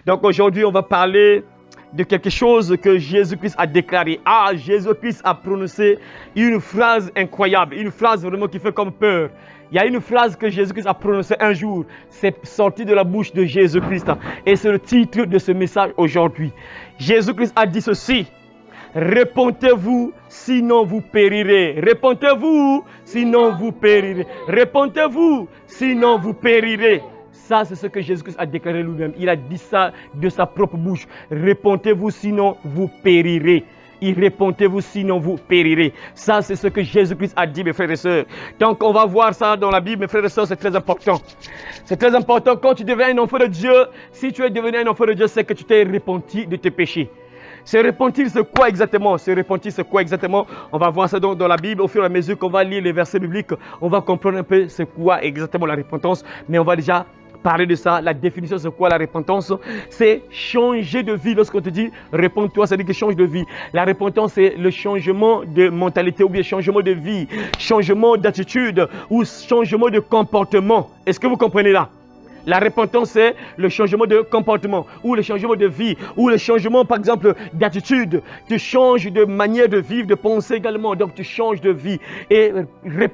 Donc aujourd'hui, on va parler de quelque chose que Jésus-Christ a déclaré. Ah, Jésus-Christ a prononcé une phrase incroyable, une phrase vraiment qui fait comme peur. Il y a une phrase que Jésus-Christ a prononcée un jour, c'est sorti de la bouche de Jésus-Christ. Et c'est le titre de ce message aujourd'hui. Jésus-Christ a dit ceci: répentez-vous, sinon vous périrez. Répentez-vous, sinon vous périrez. Répentez-vous, sinon vous périrez. Ça, c'est ce que Jésus-Christ a déclaré lui-même. Il a dit ça de sa propre bouche. Répentez-vous, sinon vous périrez. Répentez-vous, sinon vous périrez. Ça, c'est ce que Jésus-Christ a dit, mes frères et sœurs. Donc, on va voir ça dans la Bible, mes frères et sœurs, c'est très important. C'est très important. Quand tu deviens un enfant de Dieu, si tu es devenu un enfant de Dieu, c'est que tu t'es repenti de tes péchés. Se repentir, c'est quoi exactement? Se repentir, c'est quoi exactement? On va voir ça dans la Bible. Au fur et à mesure qu'on va lire les versets bibliques, on va comprendre un peu c'est quoi exactement la repentance. Mais on va déjà parler de ça. La définition, c'est quoi la repentance? C'est changer de vie. Lorsqu'on te dit repens-toi, ça veut dire que change de vie. La repentance, c'est le changement de mentalité ou bien changement de vie, changement d'attitude ou changement de comportement. Est-ce que vous comprenez là? La repentance, c'est le changement de comportement ou le changement de vie ou le changement, par exemple, d'attitude. Tu changes de manière de vivre, de penser également. Donc, tu changes de vie. Et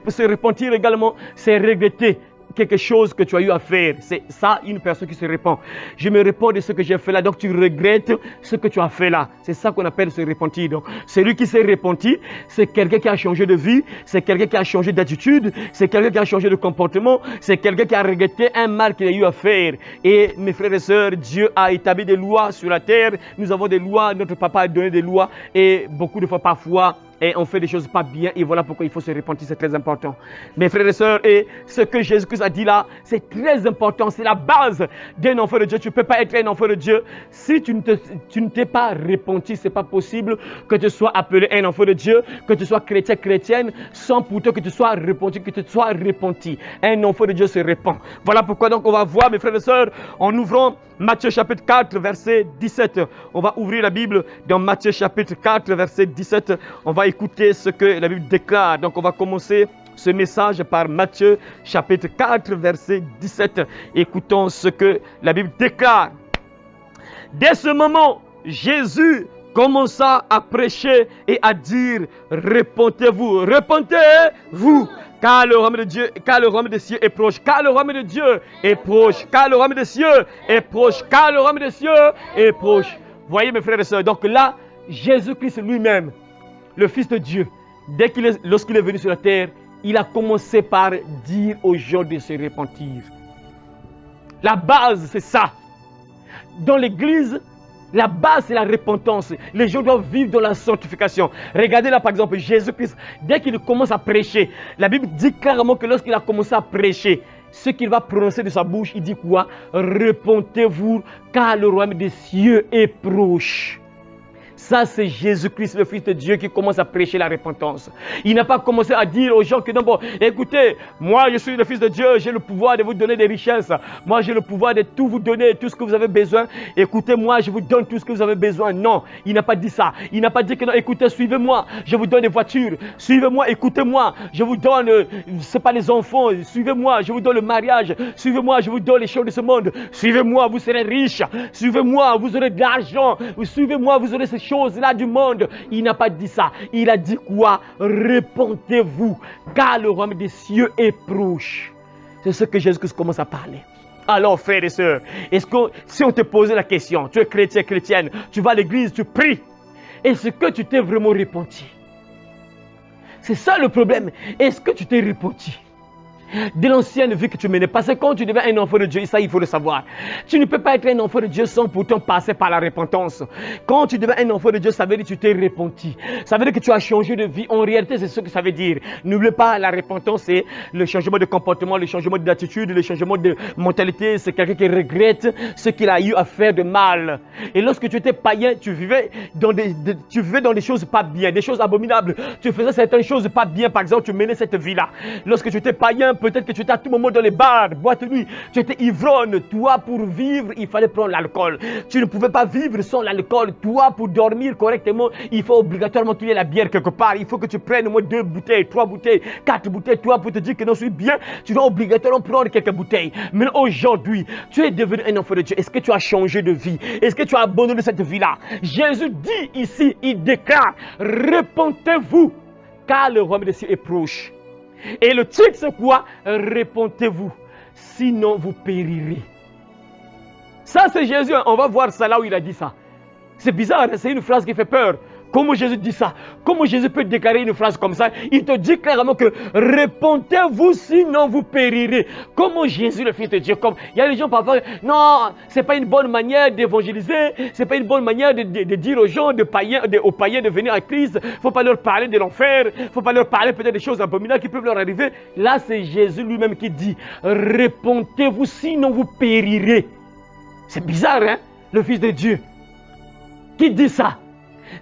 se repentir également, c'est regretter quelque chose que tu as eu à faire. C'est ça, une personne qui se repent. Je me repens de ce que j'ai fait là. Donc, tu regrettes ce que tu as fait là. C'est ça qu'on appelle se repentir. Donc, celui qui s'est repenti, c'est quelqu'un qui a changé de vie. C'est quelqu'un qui a changé d'attitude. C'est quelqu'un qui a changé de comportement. C'est quelqu'un qui a regretté un mal qu'il a eu à faire. Et mes frères et sœurs, Dieu a établi des lois sur la terre. Nous avons des lois. Notre papa a donné des lois. Et beaucoup de fois, parfois, et on fait des choses pas bien, et voilà pourquoi il faut se repentir, c'est très important. Mes frères et sœurs, et ce que Jésus-Christ a dit là, c'est très important, c'est la base d'un enfant de Dieu. Tu ne peux pas être un enfant de Dieu si tu ne t'es pas repenti. C'est pas possible que tu sois appelé un enfant de Dieu, que tu sois chrétien, chrétienne, sans pourtant que tu sois repenti, que tu sois repenti. Un enfant de Dieu se repent. Voilà pourquoi donc on va voir, mes frères et sœurs, en ouvrant Matthieu chapitre 4, verset 17. On va ouvrir la Bible dans Matthieu chapitre 4, verset 17. On va écouter ce que la Bible déclare. Donc, on va commencer ce message par Matthieu chapitre 4, verset 17. Écoutons ce que la Bible déclare. Dès ce moment, Jésus commença à prêcher et à dire: repentez-vous, repentez-vous, car le royaume de Dieu, car le royaume des cieux est proche, car le royaume de Dieu est proche, car le royaume des cieux est proche, car le royaume des cieux est proche. Voyez, mes frères et sœurs, donc là, Jésus-Christ lui-même, le Fils de Dieu, lorsqu'il est venu sur la terre, il a commencé par dire aux gens de se repentir. La base, c'est ça. Dans l'église, la base, c'est la repentance. Les gens doivent vivre dans la sanctification. Regardez là, par exemple, Jésus-Christ, dès qu'il commence à prêcher, la Bible dit clairement que lorsqu'il a commencé à prêcher, ce qu'il va prononcer de sa bouche, il dit quoi? Repentez-vous, car le royaume des cieux est proche. Ça, c'est Jésus-Christ, le Fils de Dieu, qui commence à prêcher la repentance. Il n'a pas commencé à dire aux gens que non, bon, écoutez, moi je suis le Fils de Dieu, j'ai le pouvoir de vous donner des richesses. Moi, j'ai le pouvoir de tout vous donner, tout ce que vous avez besoin. Écoutez-moi, je vous donne tout ce que vous avez besoin. Non, il n'a pas dit ça. Il n'a pas dit que non, écoutez, suivez-moi, je vous donne des voitures. Suivez-moi, écoutez-moi, je vous donne, c'est pas les enfants. Suivez-moi, je vous donne le mariage. Suivez-moi, je vous donne les choses de ce monde. Suivez-moi, vous serez riches. Suivez-moi, vous aurez de l'argent. Suivez-moi, vous aurez ces choses-là du monde. Il n'a pas dit ça. Il a dit quoi? Repentez-vous, car le royaume des cieux est proche. C'est ce que Jésus commence à parler. Alors, frères et sœurs, est-ce que si on te posait la question, tu es chrétien, chrétienne, tu vas à l'église, tu pries, est-ce que tu t'es vraiment repenti? C'est ça le problème. Est-ce que tu t'es repenti de l'ancienne vie que tu menais? Parce que quand tu deviens un enfant de Dieu, ça il faut le savoir, tu ne peux pas être un enfant de Dieu sans pourtant passer par la repentance. Quand tu deviens un enfant de Dieu, ça veut dire que tu t'es repenti, ça veut dire que tu as changé de vie. En réalité, c'est ce que ça veut dire. N'oubliez pas, la repentance, c'est le changement de comportement, le changement d'attitude, le changement de mentalité. C'est quelqu'un qui regrette ce qu'il a eu à faire de mal. Et lorsque tu étais païen, tu vivais dans des choses pas bien, des choses abominables. Tu faisais certaines choses pas bien. Par exemple, tu menais cette vie-là. Lorsque tu étais païen, peut-être que tu étais à tout moment dans les bars, boîtes de nuit, tu étais ivrogne. Toi, pour vivre, il fallait prendre l'alcool. Tu ne pouvais pas vivre sans l'alcool. Toi, pour dormir correctement, il faut obligatoirement qu'il y ait la bière quelque part. Il faut que tu prennes au moins 2 bouteilles, 3 bouteilles, 4 bouteilles. Toi, pour te dire que non, je suis bien, tu dois obligatoirement prendre quelques bouteilles. Mais aujourd'hui, tu es devenu un enfant de Dieu. Est-ce que tu as changé de vie? Est-ce que tu as abandonné cette vie-là? Jésus dit ici, il déclare, répentez-vous, car le royaume des cieux est proche. Et le titre, c'est quoi? Répentez-vous, sinon vous périrez. Ça, c'est Jésus. On va voir ça là où il a dit ça. C'est bizarre, c'est une phrase qui fait peur. Comment Jésus dit ça? Comment Jésus peut déclarer une phrase comme ça? Il te dit clairement que répentez-vous, sinon vous périrez. Comment Jésus, le Fils de Dieu, comme il y a des gens parfois, non, c'est pas une bonne manière d'évangéliser, c'est pas une bonne manière de dire aux gens, aux païens de venir à Christ. Faut pas leur parler de l'enfer, faut pas leur parler peut-être des choses abominables qui peuvent leur arriver. Là, c'est Jésus lui-même qui dit, répentez-vous, sinon vous périrez. C'est bizarre, hein? Le Fils de Dieu qui dit ça.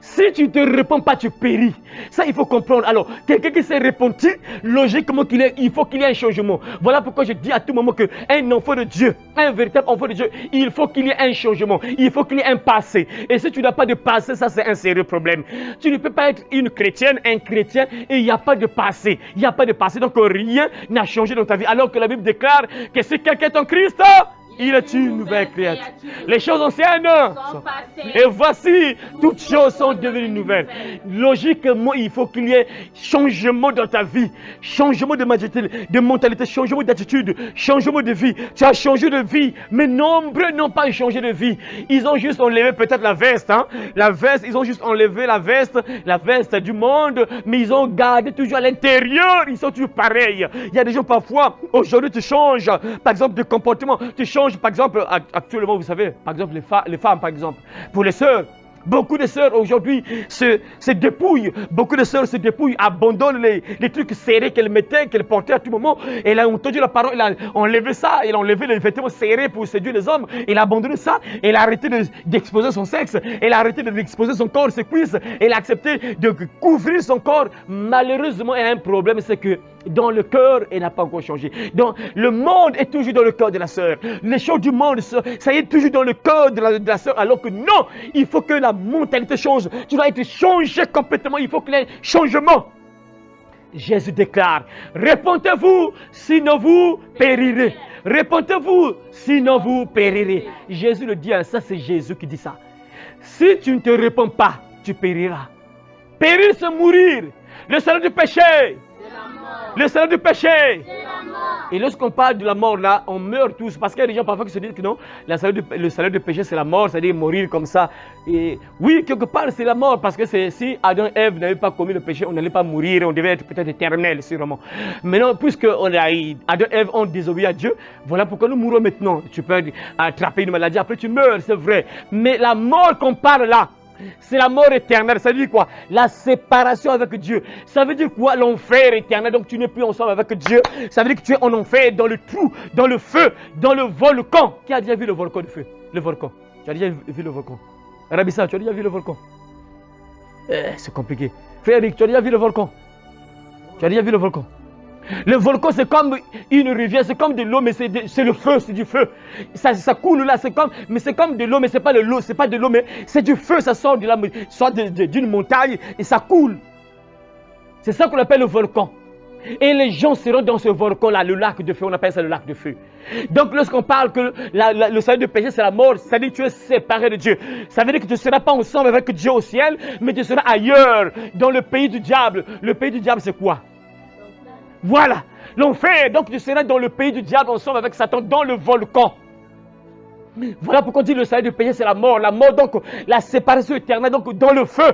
Si tu ne te réponds pas, tu péris. Ça, il faut comprendre. Alors, quelqu'un qui s'est repenti, logiquement, il faut qu'il y ait un changement. Voilà pourquoi je dis à tout moment qu'un enfant de Dieu, un véritable enfant de Dieu, il faut qu'il y ait un changement. Il faut qu'il y ait un passé. Et si tu n'as pas de passé, ça, c'est un sérieux problème. Tu ne peux pas être une chrétienne, un chrétien, et il n'y a pas de passé. Il n'y a pas de passé. Donc, rien n'a changé dans ta vie. Alors que la Bible déclare que si quelqu'un est en Christ, il est une nouvelle créature. Les choses anciennes sont passées. Et voici, toutes choses sont devenues nouvelles. Logiquement, il faut qu'il y ait changement dans ta vie. Changement de mentalité, changement d'attitude, changement de vie. Tu as changé de vie, mais nombreux n'ont pas changé de vie. Ils ont juste enlevé peut-être la veste. Hein? La veste, ils ont juste enlevé la veste du monde, mais ils ont gardé toujours à l'intérieur. Ils sont toujours pareils. Il y a des gens parfois, aujourd'hui tu changes, par exemple, de comportement. Tu changes, par exemple, actuellement, vous savez, par exemple, les femmes, par exemple, pour les sœurs. Beaucoup de sœurs aujourd'hui se dépouillent. Beaucoup de sœurs se dépouillent, abandonnent les trucs serrés qu'elles mettaient, qu'elles portaient à tout moment. Elle a entendu la parole, elle a enlevé ça, elle a enlevé les vêtements serrés pour séduire les hommes. Elle a abandonné ça, elle a arrêté d'exposer son sexe, elle a arrêté d'exposer son corps, ses cuisses, elle a accepté de couvrir son corps. Malheureusement, elle a un problème, c'est que dans le cœur, elle n'a pas encore changé. Donc, le monde est toujours dans le cœur de la sœur. Les choses du monde, ça y est toujours dans le cœur de la sœur. Alors que non, il faut que la mentalité change. Tu dois être changé complètement. Il faut qu'il y ait un changement. Jésus déclare, répentez-vous, sinon vous périrez. Répentez-vous, sinon vous périrez. Jésus le dit, ça c'est Jésus qui dit ça. Si tu ne te réponds pas, tu périras. Périr, c'est mourir. Le salaire du péché. Le salaire du péché. Et lorsqu'on parle de la mort là, on meurt tous. Parce qu'il y a des gens parfois qui se disent que non, le salaire du péché c'est la mort, c'est-à-dire mourir comme ça. Et oui, quelque part c'est la mort. Parce que si Adam et Ève n'avaient pas commis le péché, on n'allait pas mourir, on devait être peut-être éternel sûrement. Maintenant, puisque Adam et Ève ont désobéi à Dieu, voilà pourquoi nous mourons maintenant. Tu peux attraper une maladie, après tu meurs, c'est vrai. Mais la mort qu'on parle là, c'est la mort éternelle. Ça veut dire quoi? La séparation avec Dieu. Ça veut dire quoi? L'enfer éternel. Donc tu n'es plus ensemble avec Dieu. Ça veut dire que tu es en enfer, dans le trou, dans le feu, dans le volcan. Qui a déjà vu le volcan de feu? Le volcan. Tu as déjà vu le volcan? Rabissa, tu as déjà vu le volcan? C'est compliqué. Frère Eric, tu as déjà vu le volcan? Tu as déjà vu le volcan? Le volcan, c'est comme une rivière, c'est comme de l'eau, mais c'est le feu, c'est du feu. Ça coule là, mais c'est comme de l'eau, mais c'est pas de l'eau, c'est pas de l'eau, mais c'est du feu, ça sort d'une montagne et ça coule. C'est ça qu'on appelle le volcan. Et les gens seront dans ce volcan-là, le lac de feu, on appelle ça le lac de feu. Donc lorsqu'on parle que le salaire du péché c'est la mort, ça veut dire que tu es séparé de Dieu. Ça veut dire que tu ne seras pas ensemble avec Dieu au ciel, mais tu seras ailleurs, dans le pays du diable. Le pays du diable c'est quoi? Voilà, l'enfer. Donc tu seras dans le pays du diable ensemble avec Satan, dans le volcan. Voilà pourquoi on dit le salaire du péché c'est la mort. La mort, donc la séparation éternelle, donc dans le feu.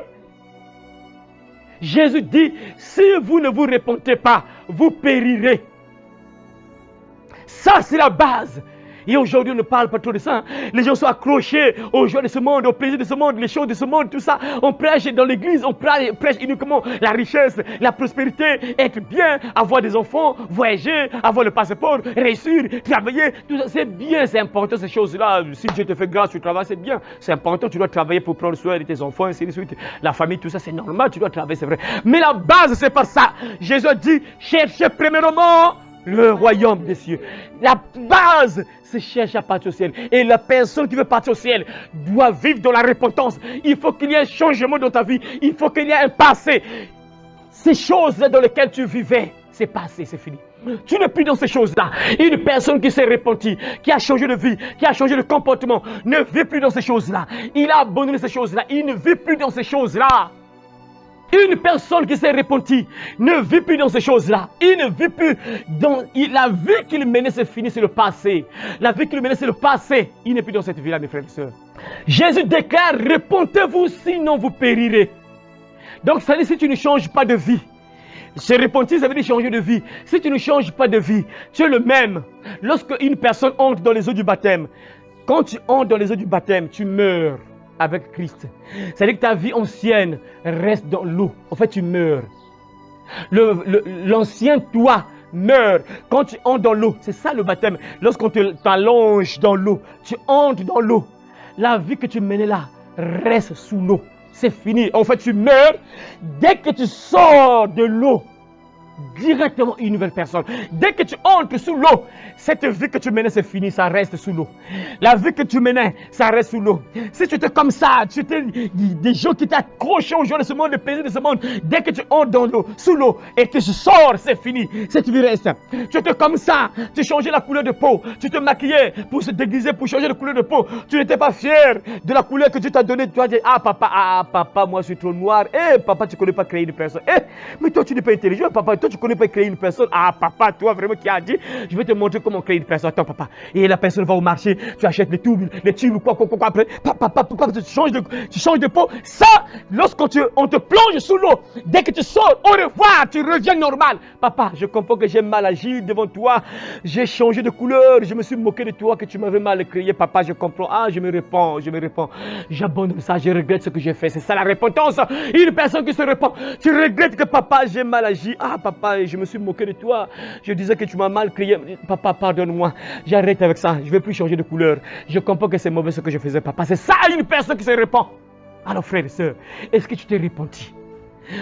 Jésus dit, si vous ne vous repentez pas, vous périrez. Ça c'est la base. Et aujourd'hui, on ne parle pas trop de ça. Hein. Les gens sont accrochés aux joies de ce monde, aux plaisirs de ce monde, les choses de ce monde, tout ça. On prêche dans l'église, on prêche uniquement la richesse, la prospérité, être bien, avoir des enfants, voyager, avoir le passeport, réussir, travailler. Tout ça, c'est bien, c'est important ces choses-là. Si Dieu te fait grâce, tu travailles, c'est bien. C'est important, tu dois travailler pour prendre soin de tes enfants, ainsi de suite. La famille, tout ça, c'est normal, tu dois travailler, c'est vrai. Mais la base, c'est pas ça. Jésus dit, cherchez premièrement le royaume des cieux. La base, c'est chercher à partir au ciel. Et la personne qui veut partir au ciel doit vivre dans la repentance. Il faut qu'il y ait un changement dans ta vie. Il faut qu'il y ait un passé. Ces choses-là dans lesquelles tu vivais, c'est passé, c'est fini. Tu n'es plus dans ces choses-là. Une personne qui s'est repentie, qui a changé de vie, qui a changé de comportement, ne vit plus dans ces choses-là. Il a abandonné ces choses-là. Il ne vit plus dans ces choses-là. Une personne qui s'est repentie ne vit plus dans ces choses-là. Il ne vit plus dans... La vie qu'il menait, c'est fini, c'est le passé. La vie qu'il menait, c'est le passé. Il n'est plus dans cette vie-là, mes frères et sœurs. Jésus déclare, repentez-vous, sinon vous périrez. Donc, ça veut dire, si tu ne changes pas de vie, se repentir, ça veut dire changer de vie. Si tu ne changes pas de vie, tu es le même. Lorsque une personne entre dans les eaux du baptême, quand tu entres dans les eaux du baptême, tu meurs avec Christ. C'est-à-dire que ta vie ancienne reste dans l'eau. En fait, tu meurs. L'ancien toi meurt quand tu entres dans l'eau. C'est ça le baptême. Lorsqu'on t'allonge dans l'eau, tu entres dans l'eau. La vie que tu menais là reste sous l'eau. C'est fini. En fait, tu meurs dès que tu sors de l'eau. Directement une nouvelle personne. Dès que tu entres sous l'eau, cette vie que tu menais, c'est fini, ça reste sous l'eau. La vie que tu menais, ça reste sous l'eau. Si tu étais comme ça, tu étais des gens qui t'accrochent aux joies de ce monde, les plaisirs de ce monde, dès que tu entres dans l'eau, sous l'eau, et que tu sors, c'est fini. Cette vie reste. Tu étais comme ça, tu changeais la couleur de peau, tu te maquillais pour se déguiser, pour changer de couleur de peau. Tu n'étais pas fier de la couleur que Dieu t'a donnée. Tu as dit, ah papa, moi je suis trop noir. Eh papa, tu ne connais pas créer une personne. Eh, mais toi tu n'es pas intelligent, papa. Toi, tu ne connais pas créer une personne. Ah, papa, toi, vraiment, qui a dit, je vais te montrer comment créer une personne. Attends, papa. Et la personne va au marché, tu achètes les tubes, quoi, après, papa, tu changes de peau. Ça, lorsqu'on te plonge sous l'eau, dès que tu sors, au revoir, tu reviens normal. Papa, je comprends que j'ai mal agi devant toi. J'ai changé de couleur. Je me suis moqué de toi, que tu m'avais mal créé. Papa, je comprends. Ah, je me réponds. J'abandonne ça, je regrette ce que j'ai fait. C'est ça la repentance. Une personne qui se repent, tu regrettes que papa, j'ai mal agi. Ah, papa, je me suis moqué de toi. Je disais que tu m'as mal créé. Papa, pardonne-moi. J'arrête avec ça. Je ne vais plus changer de couleur. Je comprends que c'est mauvais ce que je faisais, papa. C'est ça une personne qui se repent. Alors, frère et soeur, est-ce que tu t'es repenti?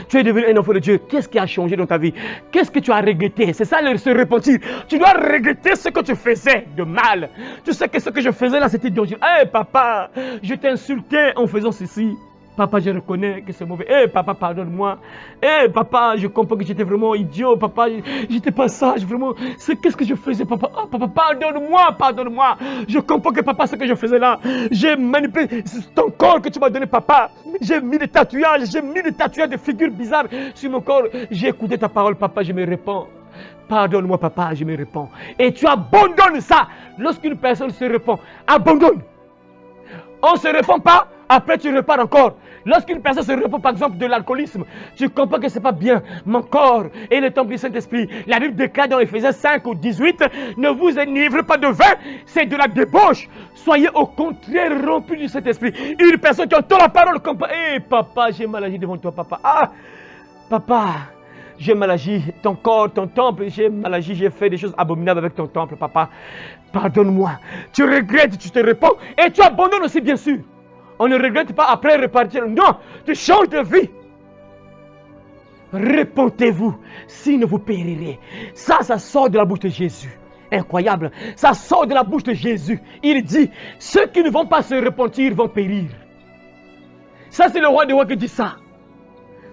Tu es devenu un enfant de Dieu. Qu'est-ce qui a changé dans ta vie? Qu'est-ce que tu as regretté? C'est ça se repentir. Tu dois regretter ce que tu faisais de mal. Tu sais que ce que je faisais là, c'était dangereux. Hé, papa, je t'ai insulté en faisant ceci. Papa, je reconnais que c'est mauvais. Eh, papa, pardonne-moi. Eh, papa, je comprends que j'étais vraiment idiot. Papa, j'étais pas sage, vraiment. Qu'est-ce que je faisais, papa? Ah, papa, pardonne-moi. Je comprends que, papa, ce que je faisais là, j'ai manipulé ton corps que tu m'as donné, papa. J'ai mis des tatouages de figures bizarres sur mon corps. J'ai écouté ta parole, papa, je me répands. Pardonne-moi, papa, je me répands. Et tu abandonnes ça. Lorsqu'une personne se répand, abandonne. On ne se répand pas, après tu repars encore. Lorsqu'une personne se répand par exemple de l'alcoolisme, tu comprends que ce n'est pas bien. Mon corps et le temple du Saint-Esprit. La Bible déclare dans Éphésiens 5 ou 18, ne vous enivrez pas de vin, c'est de la débauche. Soyez au contraire remplis du Saint-Esprit. Une personne qui entend la parole comme, hé papa, j'ai mal agi devant toi, papa. Ah, papa, j'ai mal agi, ton corps, ton temple, j'ai mal agi, j'ai fait des choses abominables avec ton temple, papa. Pardonne-moi. Tu regrettes, tu te réponds et tu abandonnes aussi, bien sûr. On ne regrette pas après repartir. Non, tu changes de vie. Repentez-vous, sinon vous périrez. Ça sort de la bouche de Jésus. Incroyable. Ça sort de la bouche de Jésus. Il dit, ceux qui ne vont pas se repentir vont périr. Ça, c'est le roi des rois qui dit ça.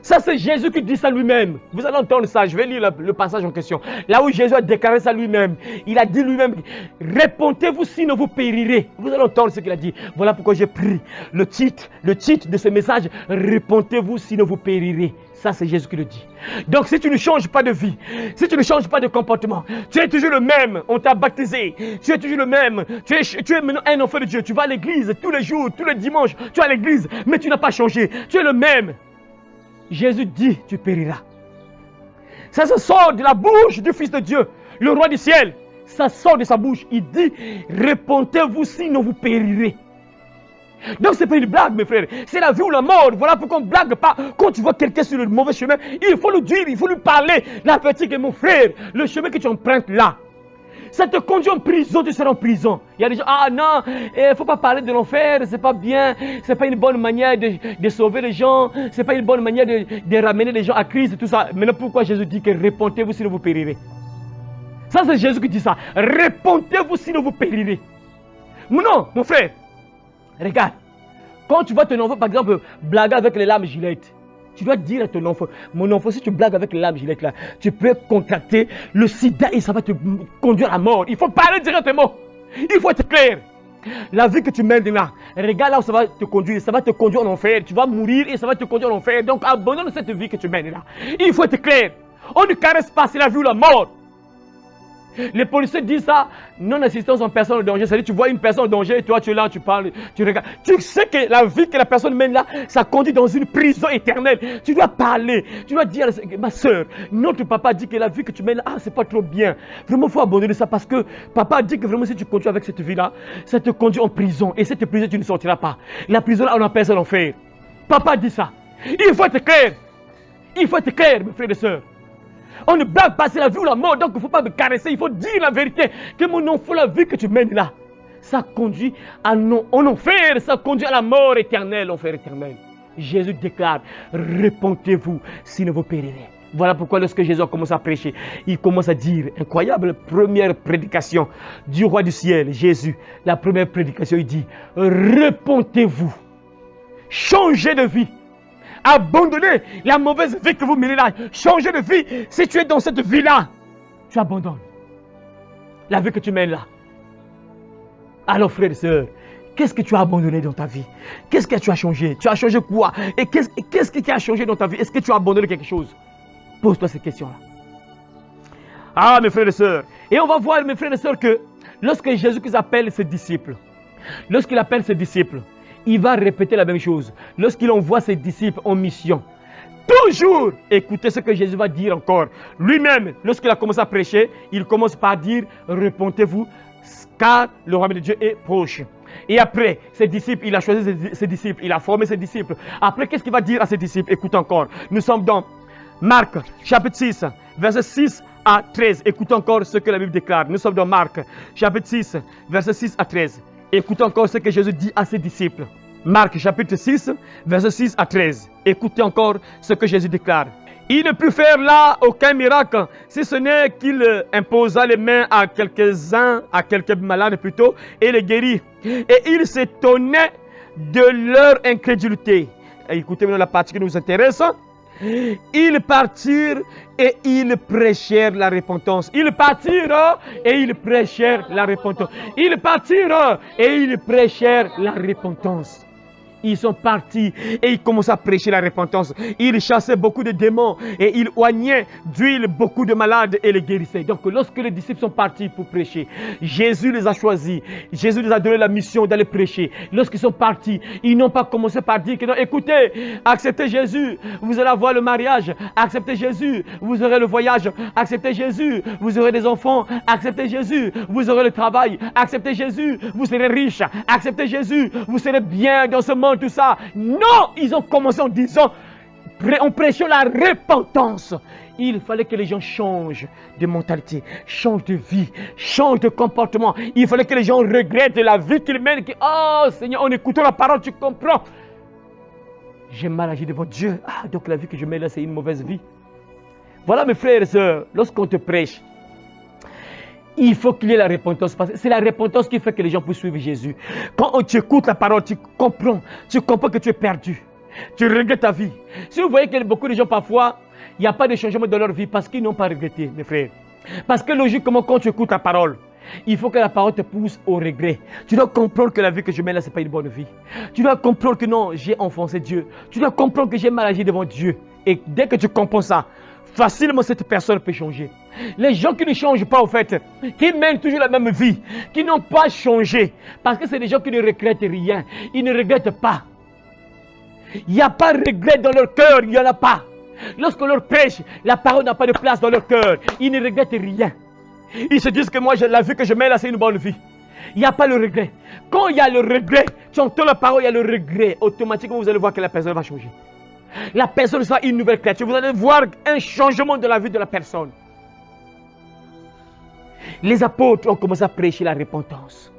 Ça, c'est Jésus qui dit ça lui-même. Vous allez entendre ça. Je vais lire le passage en question. Là où Jésus a déclaré ça lui-même. Il a dit lui-même, repentez-vous sinon vous périrez. Vous allez entendre ce qu'il a dit. Voilà pourquoi j'ai pris le titre de ce message. Repentez-vous sinon vous périrez. Ça, c'est Jésus qui le dit. Donc, si tu ne changes pas de vie, si tu ne changes pas de comportement, tu es toujours le même. On t'a baptisé. Tu es toujours le même. Tu es maintenant un enfant de Dieu. Tu vas à l'église tous les jours, tous les dimanches. Tu es à l'église, mais tu n'as pas changé. Tu es le même. Jésus dit, tu périras. Ça sort de la bouche du Fils de Dieu, le roi du ciel. Ça sort de sa bouche. Il dit, repentez-vous sinon vous périrez. Donc ce n'est pas une blague, mes frères. C'est la vie ou la mort. Voilà pourquoi on ne blague pas. Quand tu vois quelqu'un sur le mauvais chemin, il faut le dire, il faut lui parler. La petite est mon frère. Le chemin que tu empruntes là, ça te conduit en prison, tu seras en prison. Il y a des gens, ah non, il ne faut pas parler de l'enfer, c'est pas bien, c'est pas une bonne manière de sauver les gens, c'est pas une bonne manière de ramener les gens à Christ, tout ça. Maintenant, pourquoi Jésus dit que repentez-vous sinon vous périrez? Ça, c'est Jésus qui dit ça. Répondez-vous sinon vous périrez. Non, mon frère. Regarde. Quand tu vois ton enfant, par exemple, blaguer avec les lames gilettes, tu dois dire à ton enfant, mon enfant, si tu blagues avec les lames gilettes là, tu peux contracter le sida et ça va te conduire à la mort. Il faut parler directement. Il faut être clair. La vie que tu mènes là, regarde là où ça va te conduire en enfer. Tu vas mourir et ça va te conduire en enfer. Donc abandonne cette vie que tu mènes là. Il faut être clair. On ne caresse pas, c'est la vie ou la mort. Les policiers disent ça, non-assistance en personne en danger. C'est-à-dire, tu vois une personne en danger et toi, tu es là, tu parles, tu regardes. Tu sais que la vie que la personne mène là, ça conduit dans une prison éternelle. Tu dois parler, tu dois dire, ma soeur, notre papa dit que la vie que tu mènes là, c'est pas trop bien. Vraiment, il faut abandonner ça parce que papa dit que vraiment, si tu continues avec cette vie-là, ça te conduit en prison. Et cette prison, tu ne sortiras pas. La prison là, on appelle ça l'enfer. Papa dit ça. Il faut être clair. Il faut être clair, mes frères et sœurs. On ne blague pas, c'est la vie ou la mort, donc il ne faut pas me caresser, il faut dire la vérité. Que mon enfant, la vie que tu mènes là, ça conduit en enfer, ça conduit à la mort éternelle, enfer éternel. Jésus déclare, répentez-vous, sinon vous périrez. Voilà pourquoi lorsque Jésus a commencé à prêcher, il commence à dire, incroyable, première prédication du roi du ciel, Jésus, la première prédication, il dit, répentez-vous, changez de vie. Abandonnez la mauvaise vie que vous menez là. Changez de vie. Si tu es dans cette vie-là, tu abandonnes la vie que tu mènes là. Alors frères et sœurs, qu'est-ce que tu as abandonné dans ta vie? Qu'est-ce que tu as changé? Tu as changé quoi? Et qu'est-ce qui a changé dans ta vie? Est-ce que tu as abandonné quelque chose? Pose-toi cette question-là. Ah, mes frères et sœurs. Et on va voir, mes frères et sœurs, que lorsque Jésus appelle ses disciples, il va répéter la même chose. Lorsqu'il envoie ses disciples en mission, toujours écoutez ce que Jésus va dire encore. Lui-même, lorsqu'il a commencé à prêcher, il commence par dire, répentez-vous, car le royaume de Dieu est proche. Et après, ses disciples, il a choisi ses disciples, il a formé ses disciples. Après, qu'est-ce qu'il va dire à ses disciples? Écoute encore. Nous sommes dans Marc, chapitre 6, verset 6 à 13. Écoute encore ce que la Bible déclare. Nous sommes dans Marc, chapitre 6, verset 6 à 13. Écoutez encore ce que Jésus dit à ses disciples. Marc chapitre 6, verset 6 à 13. Écoutez encore ce que Jésus déclare. Il ne put faire là aucun miracle, si ce n'est qu'il imposa les mains à quelques-uns, à quelques malades plutôt, et les guérit. Et il s'étonnait de leur incrédulité. Et écoutez maintenant la partie qui nous intéresse. Ils partirent et ils prêchèrent la repentance. Ils partirent et ils prêchèrent la repentance. Ils partirent et ils prêchèrent la repentance. Ils sont partis et ils commençaient à prêcher la repentance. Ils chassaient beaucoup de démons et ils oignaient d'huile beaucoup de malades et les guérissaient. Donc lorsque les disciples sont partis pour prêcher, Jésus les a choisis. Jésus les a donné la mission d'aller prêcher. Lorsqu'ils sont partis, ils n'ont pas commencé par dire que non, écoutez, acceptez Jésus, vous allez avoir le mariage. Acceptez Jésus, vous aurez le voyage. Acceptez Jésus, vous aurez des enfants. Acceptez Jésus, vous aurez le travail. Acceptez Jésus, vous serez riche. Acceptez Jésus, vous serez bien dans ce monde. Tout ça. Non, ils ont commencé en disant, on prêchait la repentance. Il fallait que les gens changent de mentalité, changent de vie, changent de comportement. Il fallait que les gens regrettent la vie qu'ils mènent. Oh Seigneur, en écoutant la parole, tu comprends. J'ai mal agi devant Dieu. Ah, donc la vie que je mène là, c'est une mauvaise vie. Voilà mes frères et sœurs, lorsqu'on te prêche, il faut qu'il y ait la repentance, parce que c'est la repentance qui fait que les gens puissent suivre Jésus. Quand tu écoutes la parole, tu comprends que tu es perdu. Tu regrettes ta vie. Si vous voyez que beaucoup de gens parfois, il n'y a pas de changement dans leur vie parce qu'ils n'ont pas regretté, mes frères. Parce que logiquement, quand tu écoutes la parole, il faut que la parole te pousse au regret. Tu dois comprendre que la vie que je mène là, ce n'est pas une bonne vie. Tu dois comprendre que non, j'ai enfoncé Dieu. Tu dois comprendre que j'ai mal agi devant Dieu. Et dès que tu comprends ça, facilement cette personne peut changer. Les gens qui ne changent pas, au fait, qui mènent toujours la même vie, qui n'ont pas changé, parce que c'est des gens qui ne regrettent rien. Ils ne regrettent pas. Il n'y a pas de regret dans leur cœur, il n'y en a pas. Lorsqu'on leur prêche, la parole n'a pas de place dans leur cœur. Ils ne regrettent rien. Ils se disent que moi, la vie que je mène là, c'est une bonne vie. Il n'y a pas le regret. Quand il y a le regret, tu entends la parole, il y a le regret. Automatiquement, vous allez voir que la personne va changer. La personne sera une nouvelle créature. Vous allez voir un changement de la vie de la personne. Les apôtres ont commencé à prêcher la repentance.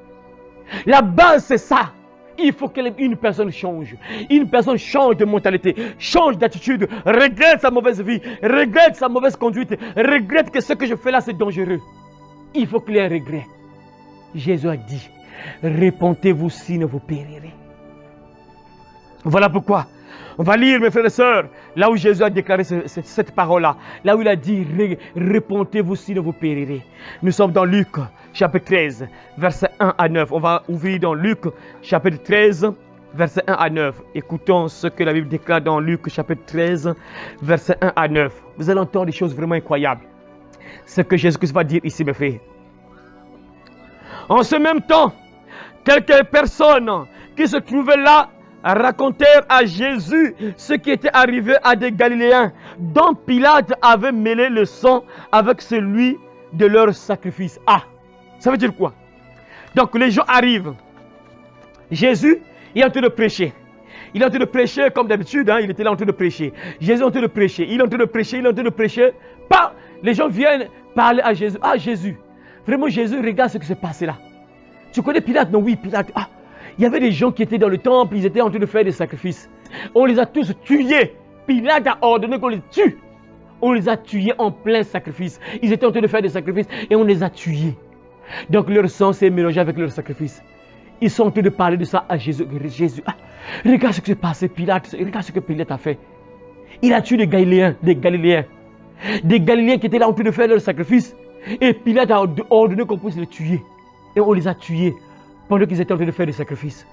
La base, c'est ça. Il faut qu'une personne change. Une personne change de mentalité, change d'attitude, regrette sa mauvaise vie, regrette sa mauvaise conduite, regrette que ce que je fais là, c'est dangereux. il faut qu'il y ait un regret. Jésus a dit, répentez-vous sinon vous périrez. Voilà pourquoi. On va lire, mes frères et sœurs, là où Jésus a déclaré cette parole-là. Là où il a dit, répentez-vous sinon vous périrez. Nous sommes dans Luc, chapitre 13, versets 1 à 9. On va ouvrir dans Luc, chapitre 13, versets 1 à 9. Écoutons ce que la Bible déclare dans Luc, chapitre 13, versets 1 à 9. Vous allez entendre des choses vraiment incroyables. Ce que Jésus-Christ va dire ici, mes frères. En ce même temps, quelques personnes qui se trouvaient là racontèrent à Jésus ce qui était arrivé à des Galiléens dont Pilate avait mêlé le sang avec celui de leur sacrifice. Ah, ça veut dire quoi? Donc les gens arrivent. Jésus est en train de prêcher. Il est en train de prêcher comme d'habitude, il était là en train de prêcher. Jésus est en train de prêcher, il est en train de prêcher, il est en train de prêcher. Pas, les gens viennent parler à Jésus. Ah Jésus, vraiment Jésus, regarde ce qui s'est passé là. Tu connais Pilate? Non, oui, Pilate. Ah, il y avait des gens qui étaient dans le temple, ils étaient en train de faire des sacrifices. On les a tous tués. Pilate a ordonné qu'on les tue. On les a tués en plein sacrifice. Ils étaient en train de faire des sacrifices et on les a tués. Donc leur sang s'est mélangé avec leur sacrifice. Ils sont en train de parler de ça à Jésus. Jésus, ah, regarde ce qui s'est passé, Pilate. Regarde ce que Pilate a fait. Il a tué des Galiléens. Des Galiléens qui étaient là en train de faire leur sacrifice. Et Pilate a ordonné qu'on puisse les tuer. Et on les a tués pendant qu'ils étaient en train de faire des sacrifices.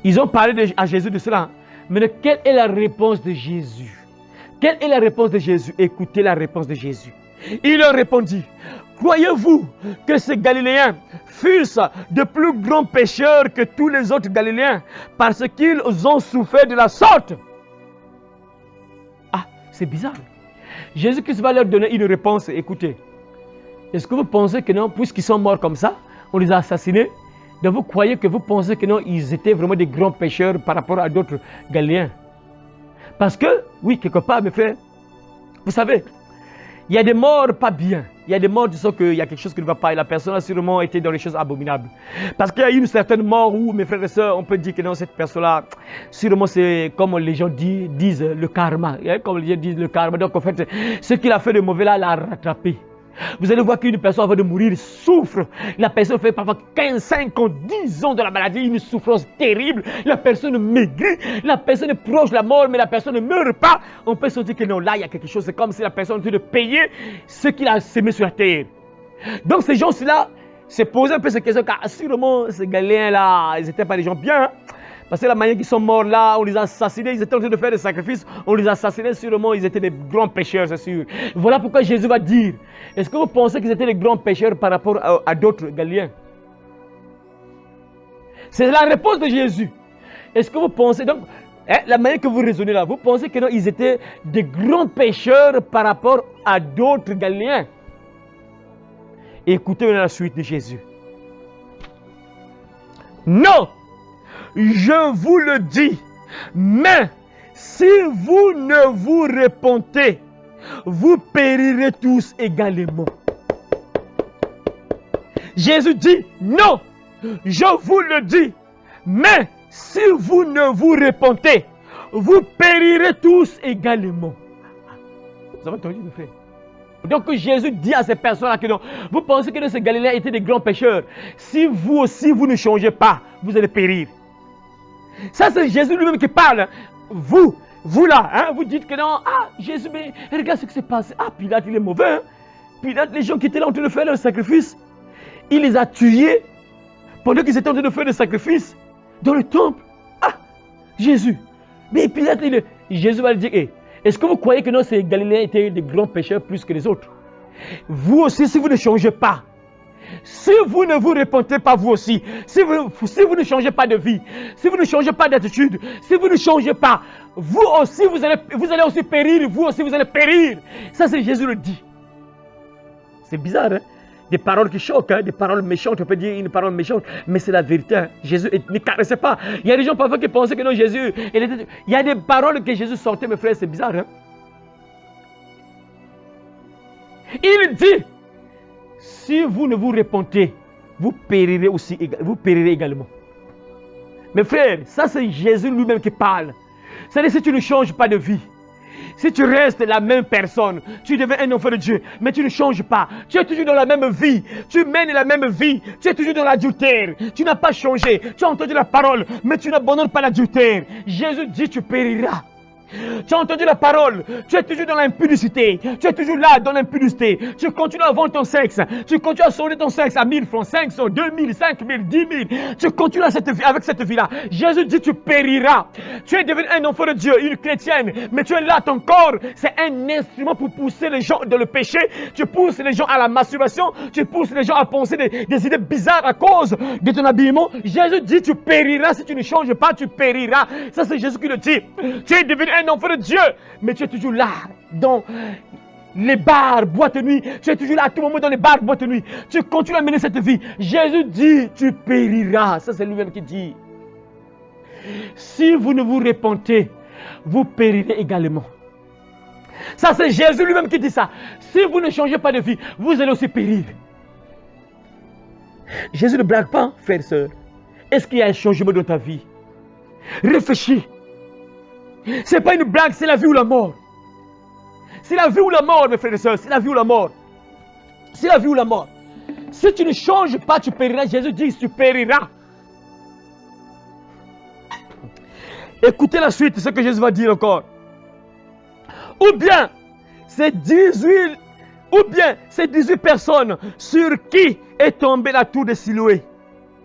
Ils ont parlé à Jésus de cela. Mais quelle est la réponse de Jésus? Quelle est la réponse de Jésus? Écoutez la réponse de Jésus. Il leur répondit, croyez-vous que ces Galiléens fussent de plus grands pécheurs que tous les autres Galiléens parce qu'ils ont souffert de la sorte? Ah, c'est bizarre. Jésus-Christ va leur donner une réponse. Écoutez, est-ce que vous pensez que non, puisqu'ils sont morts comme ça, on les a assassinés? Donc vous croyez que vous pensez que non, ils étaient vraiment des grands pécheurs par rapport à d'autres Galiléens? Parce que, oui, quelque part, mes frères, vous savez, il y a des morts pas bien. Il y a des morts qui disent qu'il y a quelque chose qui ne va pas et la personne a sûrement été dans les choses abominables. Parce qu'il y a une certaine mort où, mes frères et sœurs, on peut dire que non, cette personne-là, sûrement c'est comme les gens disent le karma. Comme les gens disent le karma. Donc en fait, ce qu'il a fait de mauvais là, l'a rattrapé. Vous allez voir qu'une personne avant de mourir souffre. La personne fait parfois 15, 5 ans, 10 ans de la maladie, une souffrance terrible. La personne maigrit, la personne est proche de la mort, mais la personne ne meurt pas. On peut se dire que non, là il y a quelque chose. C'est comme si la personne est en train de payer ce qu'il a sémé sur la terre. Donc ces gens-là se posent un peu ces questions, car sûrement ces Galiléens-là, ils n'étaient pas des gens bien. Parce que la manière qu'ils sont morts là, on les a assassinés, ils étaient en train de faire des sacrifices, on les a assassinés, sûrement ils étaient des grands pécheurs, c'est sûr. Voilà pourquoi Jésus va dire, est-ce que vous pensez qu'ils étaient des grands pécheurs par rapport à d'autres Galiléens? C'est la réponse de Jésus. Est-ce que vous pensez, donc, la manière que vous raisonnez là, vous pensez que non, ils étaient des grands pécheurs par rapport à d'autres Galiléens? Écoutez la suite de Jésus. Non! Je vous le dis, mais si vous ne vous repentez, vous périrez tous également. Jésus dit, non, je vous le dis, mais si vous ne vous repentez, vous périrez tous également. Vous avez entendu, mes frères? Donc Jésus dit à ces personnes-là que non, vous pensez que ces Galiléens étaient des grands pécheurs. Si vous aussi, vous ne changez pas, vous allez périr. Ça, c'est Jésus lui-même qui parle. Vous là, vous dites que non, ah, Jésus, mais regarde ce qui s'est passé. Ah, Pilate, il est mauvais. Pilate, les gens qui étaient là en train de faire leur sacrifice, il les a tués pendant qu'ils étaient en train de faire des sacrifices dans le temple. Ah, Jésus. Mais Pilate, Jésus va lui dire, est-ce que vous croyez que non, ces Galiléens étaient des grands pécheurs plus que les autres? Vous aussi, si vous ne changez pas, si vous ne vous repentez pas vous aussi, si vous ne changez pas de vie, si vous ne changez pas d'attitude, si vous ne changez pas, vous aussi vous allez aussi périr, vous aussi vous allez périr. Ça c'est Jésus le dit. C'est bizarre, hein? Des paroles qui choquent, des paroles méchantes, on peut dire une parole méchante, mais c'est la vérité. Hein? Jésus ne caressait pas. Il y a des gens parfois qui pensaient que non, Jésus, il y a des paroles que Jésus sortait, mes frères, c'est bizarre. Hein? Il dit, si vous ne vous repentez, vous périrez également. Mes frères, ça c'est Jésus lui-même qui parle. C'est-à-dire si tu ne changes pas de vie, Si tu restes la même personne, tu deviens un enfant de Dieu, mais tu ne changes pas. Tu es toujours dans la même vie. Tu mènes la même vie. Tu es toujours dans l'adultère. Tu n'as pas changé. Tu as entendu la parole, mais tu n'abandonnes pas l'adultère. Jésus dit tu périras. Tu as entendu la parole, tu es toujours dans l'impudicité, tu es toujours là dans l'impudicité, tu continues à vendre ton sexe, tu continues à sauver ton sexe à 1000 francs, 500, 2000, 5000, 10 000, tu continues avec cette vie-là. Jésus dit tu périras. Tu es devenu un enfant de Dieu, une chrétienne, mais tu es là, ton corps, c'est un instrument pour pousser les gens dans le péché, tu pousses les gens à la masturbation, tu pousses les gens à penser des idées bizarres à cause de ton habillement. Jésus dit tu périras si tu ne changes pas, tu périras. Ça c'est Jésus qui le dit. Tu es devenu un enfant de Dieu, mais tu es toujours là dans les bars, boîtes de nuit. Tu es toujours là à tout moment dans les bars, boîtes de nuit. Tu continues à mener cette vie. Jésus dit, tu périras. Ça, c'est lui-même qui dit. Si vous ne vous repentez, vous périrez également. Ça, c'est Jésus lui-même qui dit ça. Si vous ne changez pas de vie, vous allez aussi périr. Jésus ne blague pas, frère et sœur. Est-ce qu'il y a un changement dans ta vie? Réfléchis. Ce n'est pas une blague, c'est la vie ou la mort. C'est la vie ou la mort, mes frères et sœurs. C'est la vie ou la mort. C'est la vie ou la mort. Si tu ne changes pas, tu périras. Jésus dit, tu périras. Écoutez la suite, ce que Jésus va dire encore. Ou bien, ces 18 personnes sur qui est tombée la tour de Siloé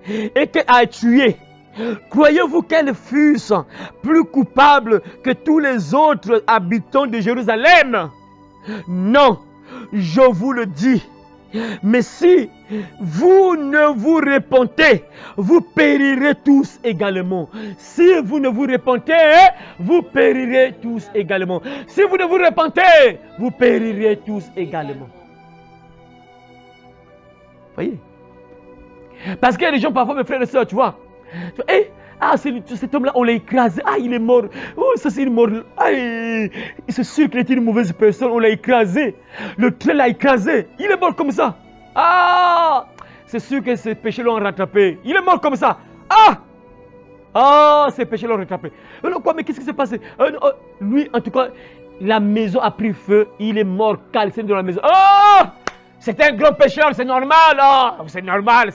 et qu'elle a tué. Croyez-vous qu'elles fussent plus coupables que tous les autres habitants de Jérusalem? Non, je vous le dis. Mais si vous ne vous repentez, vous périrez tous également. Si vous ne vous repentez, vous périrez tous également. Si vous ne vous repentez, vous périrez tous également. Voyez? Parce qu'il y a des gens parfois, mes frères et sœurs, tu vois. Hey, cet homme-là, on l'a écrasé. Ah, il est mort. Oh, ça c'est une mort. Ah, c'est sûr qu'il était une mauvaise personne. On l'a écrasé. Le train l'a écrasé. Il est mort comme ça. Ah, c'est sûr que ces péchés l'ont rattrapé. Il est mort comme ça. Ah, ces péchés l'ont rattrapé. Alors quoi, mais qu'est-ce qui s'est passé? Lui, en tout cas, la maison a pris feu. Il est mort calciné dans la maison. Ah! C'est un grand pécheur, c'est normal. Oh, c'est normal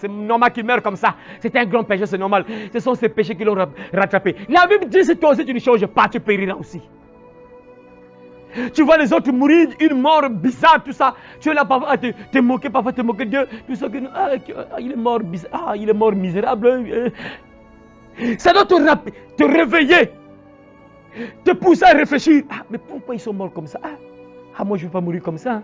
qu'il meure comme ça. C'est un grand pécheur, c'est normal. Ce sont ces péchés qui l'ont rattrapé. La Bible dit, si toi aussi tu ne changes pas, tu périras aussi. Tu vois les autres mourir, une mort bizarre, tout ça. Tu es là parfois, te moquer, parfois te moquer de Dieu. Tout ça, il est mort bizarre, il est mort misérable. Ça doit te réveiller, te pousser à réfléchir. Mais pourquoi ils sont morts comme ça? Moi je ne veux pas mourir comme ça.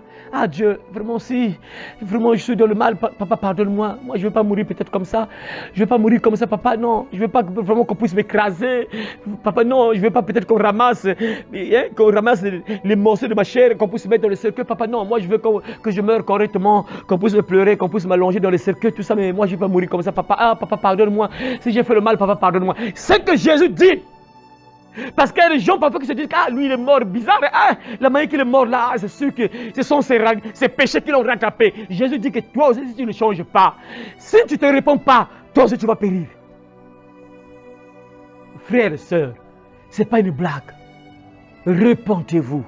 Dieu, vraiment si vraiment je suis dans le mal, papa pardonne-moi. Moi je ne veux pas mourir peut-être comme ça. Je ne veux pas mourir comme ça, papa, non. Je ne veux pas vraiment qu'on puisse m'écraser. Papa, non, je ne veux pas peut-être qu'on ramasse les morceaux de ma chair, qu'on puisse mettre dans le cercueil. Papa, non, moi je veux que je meure correctement, qu'on puisse me pleurer, qu'on puisse m'allonger dans le cercueil, tout ça, mais moi je ne veux pas mourir comme ça, papa. Papa, pardonne-moi. Si j'ai fait le mal, papa, pardonne-moi. C'est que Jésus dit. Parce qu'il y a des gens parfois qui se disent, lui il est mort bizarre, la manière qu'il est mort là, c'est sûr que ce sont ses péchés qui l'ont rattrapé. Jésus dit que toi aussi si tu ne changes pas, si tu ne te réponds pas, toi aussi tu vas périr. Frères et sœurs, ce n'est pas une blague. Repentez-vous.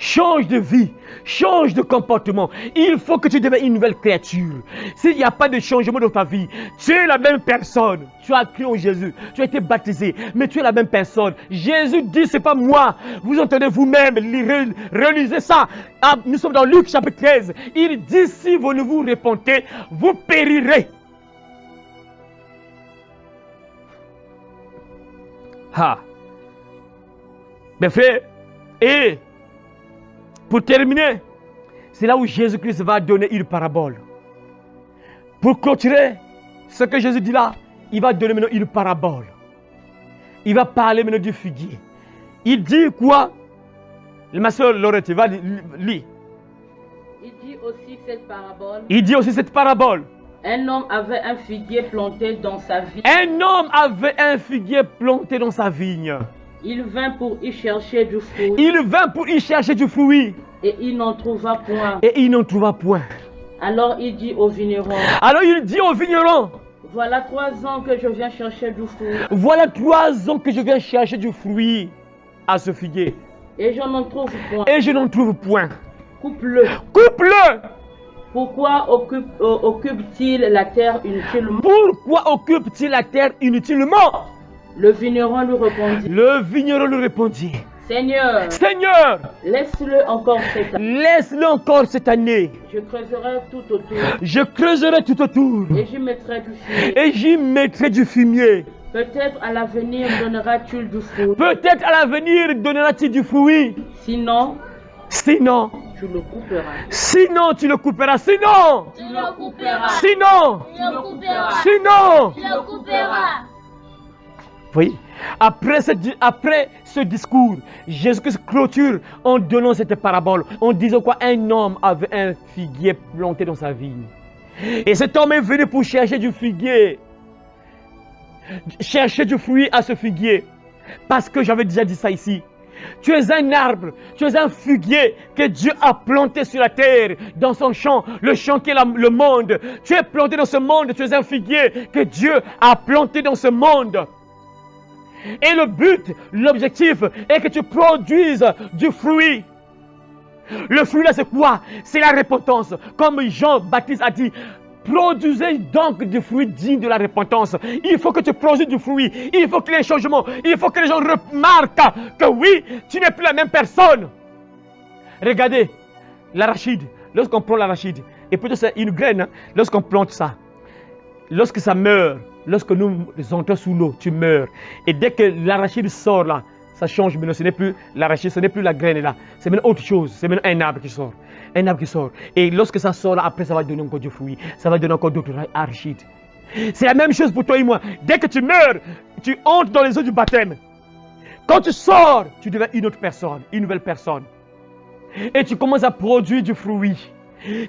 Change de vie, change de comportement. Il faut que tu deviennes une nouvelle créature. S'il n'y a pas de changement dans ta vie, tu es la même personne. Tu as cru en Jésus, tu as été baptisé, mais tu es la même personne. Jésus dit, c'est pas moi. Vous entendez vous-même, relisez ça. Nous sommes dans Luc chapitre 13. Il dit, si vous ne vous repentez, vous périrez. Mes frères, et pour terminer, c'est là où Jésus-Christ va donner une parabole. Pour clôturer ce que Jésus dit là, il va donner maintenant une parabole. Il va parler maintenant du figuier. Il dit quoi? Ma soeur Laurette, va lire. Il dit aussi cette parabole. Il dit aussi cette parabole. Un homme avait un figuier planté dans sa vigne. Un homme avait un figuier planté dans sa vigne. Il vint pour y chercher du fruit. Il vint pour y chercher du fruit. Et il n'en trouva point. Et il n'en trouva point. Alors il dit au vigneron. Voilà 3 ans que je viens chercher du fruit. Voilà 3 ans que je viens chercher du fruit à ce figuier. Et je n'en trouve point. Et je n'en trouve point. Coupe-le. Coupe-le. Pourquoi occupe-t-il la terre inutilement? Pourquoi occupe-t-il la terre inutilement? Le vigneron lui répondit. Le vigneron lui répondit. Seigneur, Seigneur, laisse-le encore cette année. laisse-le encore cette année. Je creuserai tout autour. Je creuserai tout autour. Et j'y mettrai du fumier. Et j'y mettrai du fumier. Peut-être à l'avenir donnera-t-il du fruit. Peut-être à l'avenir donnera-t-il du fruit. Sinon, Sinon, tu le couperas. sinon tu le couperas. Sinon, Tu le couperas. sinon, Tu le couperas. sinon. Tu le couperas. Vous voyez, après ce discours, Jésus-Christ clôture en donnant cette parabole, en disant quoi? Un homme avait un figuier planté dans sa vigne. Et cet homme est venu pour chercher du figuier. Chercher du fruit à ce figuier. Parce que j'avais déjà dit ça ici. Tu es un arbre, tu es un figuier que Dieu a planté sur la terre, dans son champ, le champ qui est le monde. Tu es planté dans ce monde, tu es un figuier que Dieu a planté dans ce monde. Et le but, l'objectif est que tu produises du fruit. Le fruit là c'est quoi? C'est la repentance. Comme Jean-Baptiste a dit, produisez donc du fruit digne de la repentance. Il faut que tu produises du fruit. Il faut qu'il y ait un changement. Il faut que les gens remarquent que oui, tu n'es plus la même personne. Regardez, l'arachide. Lorsqu'on prend l'arachide, et plutôt c'est une graine, hein, lorsqu'on plante ça, lorsque ça meurt, lorsque nous entrons sous l'eau, tu meurs. Et dès que l'arachide sort là, ça change maintenant. Ce n'est plus l'arachide, ce n'est plus la graine là. C'est maintenant autre chose. C'est maintenant un arbre qui sort. Un arbre qui sort. Et lorsque ça sort là, après ça va donner encore du fruit. Ça va donner encore d'autres arachides. C'est la même chose pour toi et moi. Dès que tu meurs, tu entres dans les eaux du baptême. Quand tu sors, tu deviens une autre personne, une nouvelle personne. Et tu commences à produire du fruit.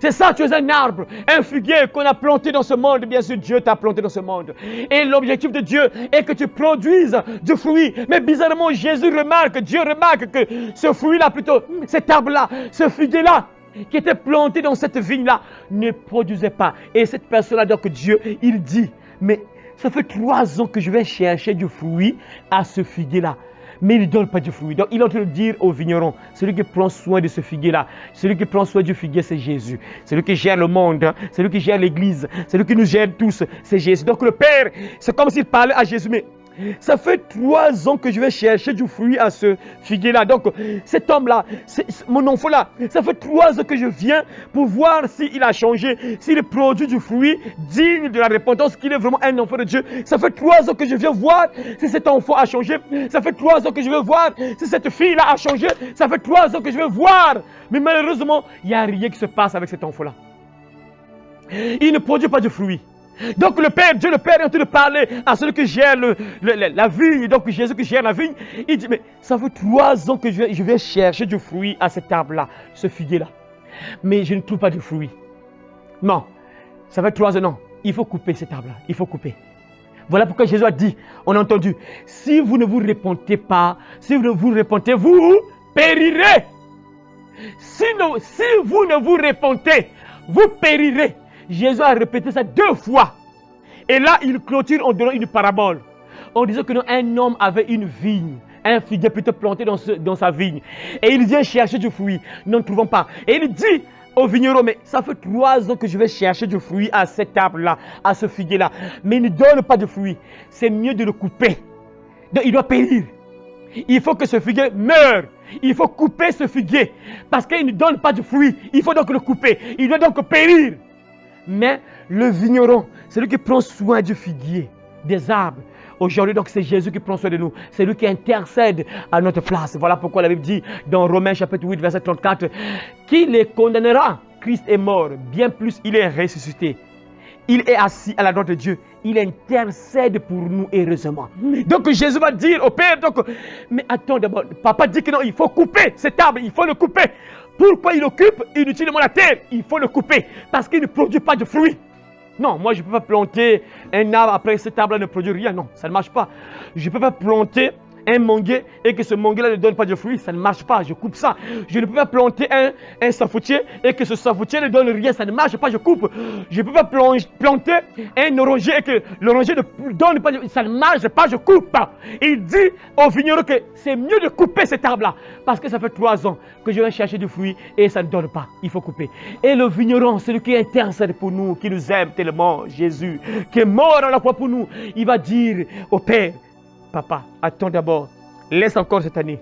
C'est ça, tu es un arbre, un figuier qu'on a planté dans ce monde. Bien sûr, Dieu t'a planté dans ce monde. Et l'objectif de Dieu est que tu produises du fruit. Mais bizarrement, Jésus remarque, Dieu remarque que ce fruit-là, plutôt, cet arbre-là, ce figuier-là, qui était planté dans cette vigne-là, ne produisait pas. Et cette personne-là, donc Dieu, il dit, mais ça fait 3 ans que je vais chercher du fruit à ce figuier-là. Mais il ne donne pas du fruit. Donc il est en train de dire au vigneron, celui qui prend soin de ce figuier-là, celui qui prend soin du figuier, c'est Jésus. Celui qui gère le monde, hein, celui qui gère l'église, celui qui nous gère tous, c'est Jésus. Donc le Père, c'est comme s'il parlait à Jésus, mais ça fait 3 ans que je vais chercher du fruit à ce figuier-là. Donc cet homme-là, mon enfant-là, ça fait 3 ans que je viens pour voir s'il a changé, s'il produit du fruit digne de la repentance, qu'il est vraiment un enfant de Dieu. Ça fait 3 ans que je viens voir si cet enfant a changé. Ça fait 3 ans que je veux voir si cette fille-là a changé. Ça fait 3 ans que je veux voir. Mais malheureusement, il n'y a rien qui se passe avec cet enfant-là. Il ne produit pas de fruit. Donc le Père, Dieu le Père est en train de parler à celui qui gère la vigne. Donc Jésus qui gère la vigne. Il dit, mais ça fait 3 ans que je vais chercher du fruit à cet arbre-là, ce figuier-là. Mais je ne trouve pas de fruit. Non, ça fait 3 ans, non. Il faut couper cet arbre-là, il faut couper. Voilà pourquoi Jésus a dit, on a entendu, si vous ne vous repentez pas, si vous ne vous repentez, vous périrez. Si vous ne vous repentez, vous périrez. Jésus a répété ça 2 fois. Et là, il clôture en donnant une parabole. En disant que un homme avait une vigne, un figuier plutôt planté dans sa vigne. Et il vient chercher du fruit, n'en trouvant pas. Et il dit au vigneron, mais ça fait 3 ans que je vais chercher du fruit à cet arbre-là, à ce figuier-là. Mais il ne donne pas de fruit. C'est mieux de le couper. Donc il doit périr. Il faut que ce figuier meure. Il faut couper ce figuier. Parce qu'il ne donne pas de fruit. Il faut donc le couper. Il doit donc périr. Mais le vigneron, c'est lui qui prend soin du figuier, des arbres. Aujourd'hui, donc, c'est Jésus qui prend soin de nous. C'est lui qui intercède à notre place. Voilà pourquoi la Bible dit dans Romains chapitre 8, verset 34, qui les condamnera? Christ est mort, bien plus, il est ressuscité. Il est assis à la droite de Dieu. Il intercède pour nous, heureusement. Donc Jésus va dire au Père, donc, mais attends d'abord, papa dit que non, il faut couper cet arbre, il faut le couper. Pourquoi il occupe inutilement la terre? Il faut le couper, parce qu'il ne produit pas de fruits. Non, moi je ne peux pas planter un arbre, après cet arbre ne produit rien. Non, ça ne marche pas. Je ne peux pas planter un manguier et que ce manguier-là ne donne pas de fruits, ça ne marche pas, je coupe ça. Je ne peux pas planter un safoutier et que ce safoutier ne donne rien, ça ne marche pas, je coupe. Je ne peux pas planter un oranger et que l'oranger ne donne pas de fruits, ça ne marche pas, je coupe. Il dit au vigneron que c'est mieux de couper cet arbre-là parce que ça fait 3 ans que je vais chercher du fruit et ça ne donne pas, il faut couper. Et le vigneron, celui qui intercède pour nous, qui nous aime tellement, Jésus, qui est mort à la croix pour nous, il va dire au Père, Papa, attends d'abord, laisse encore cette année.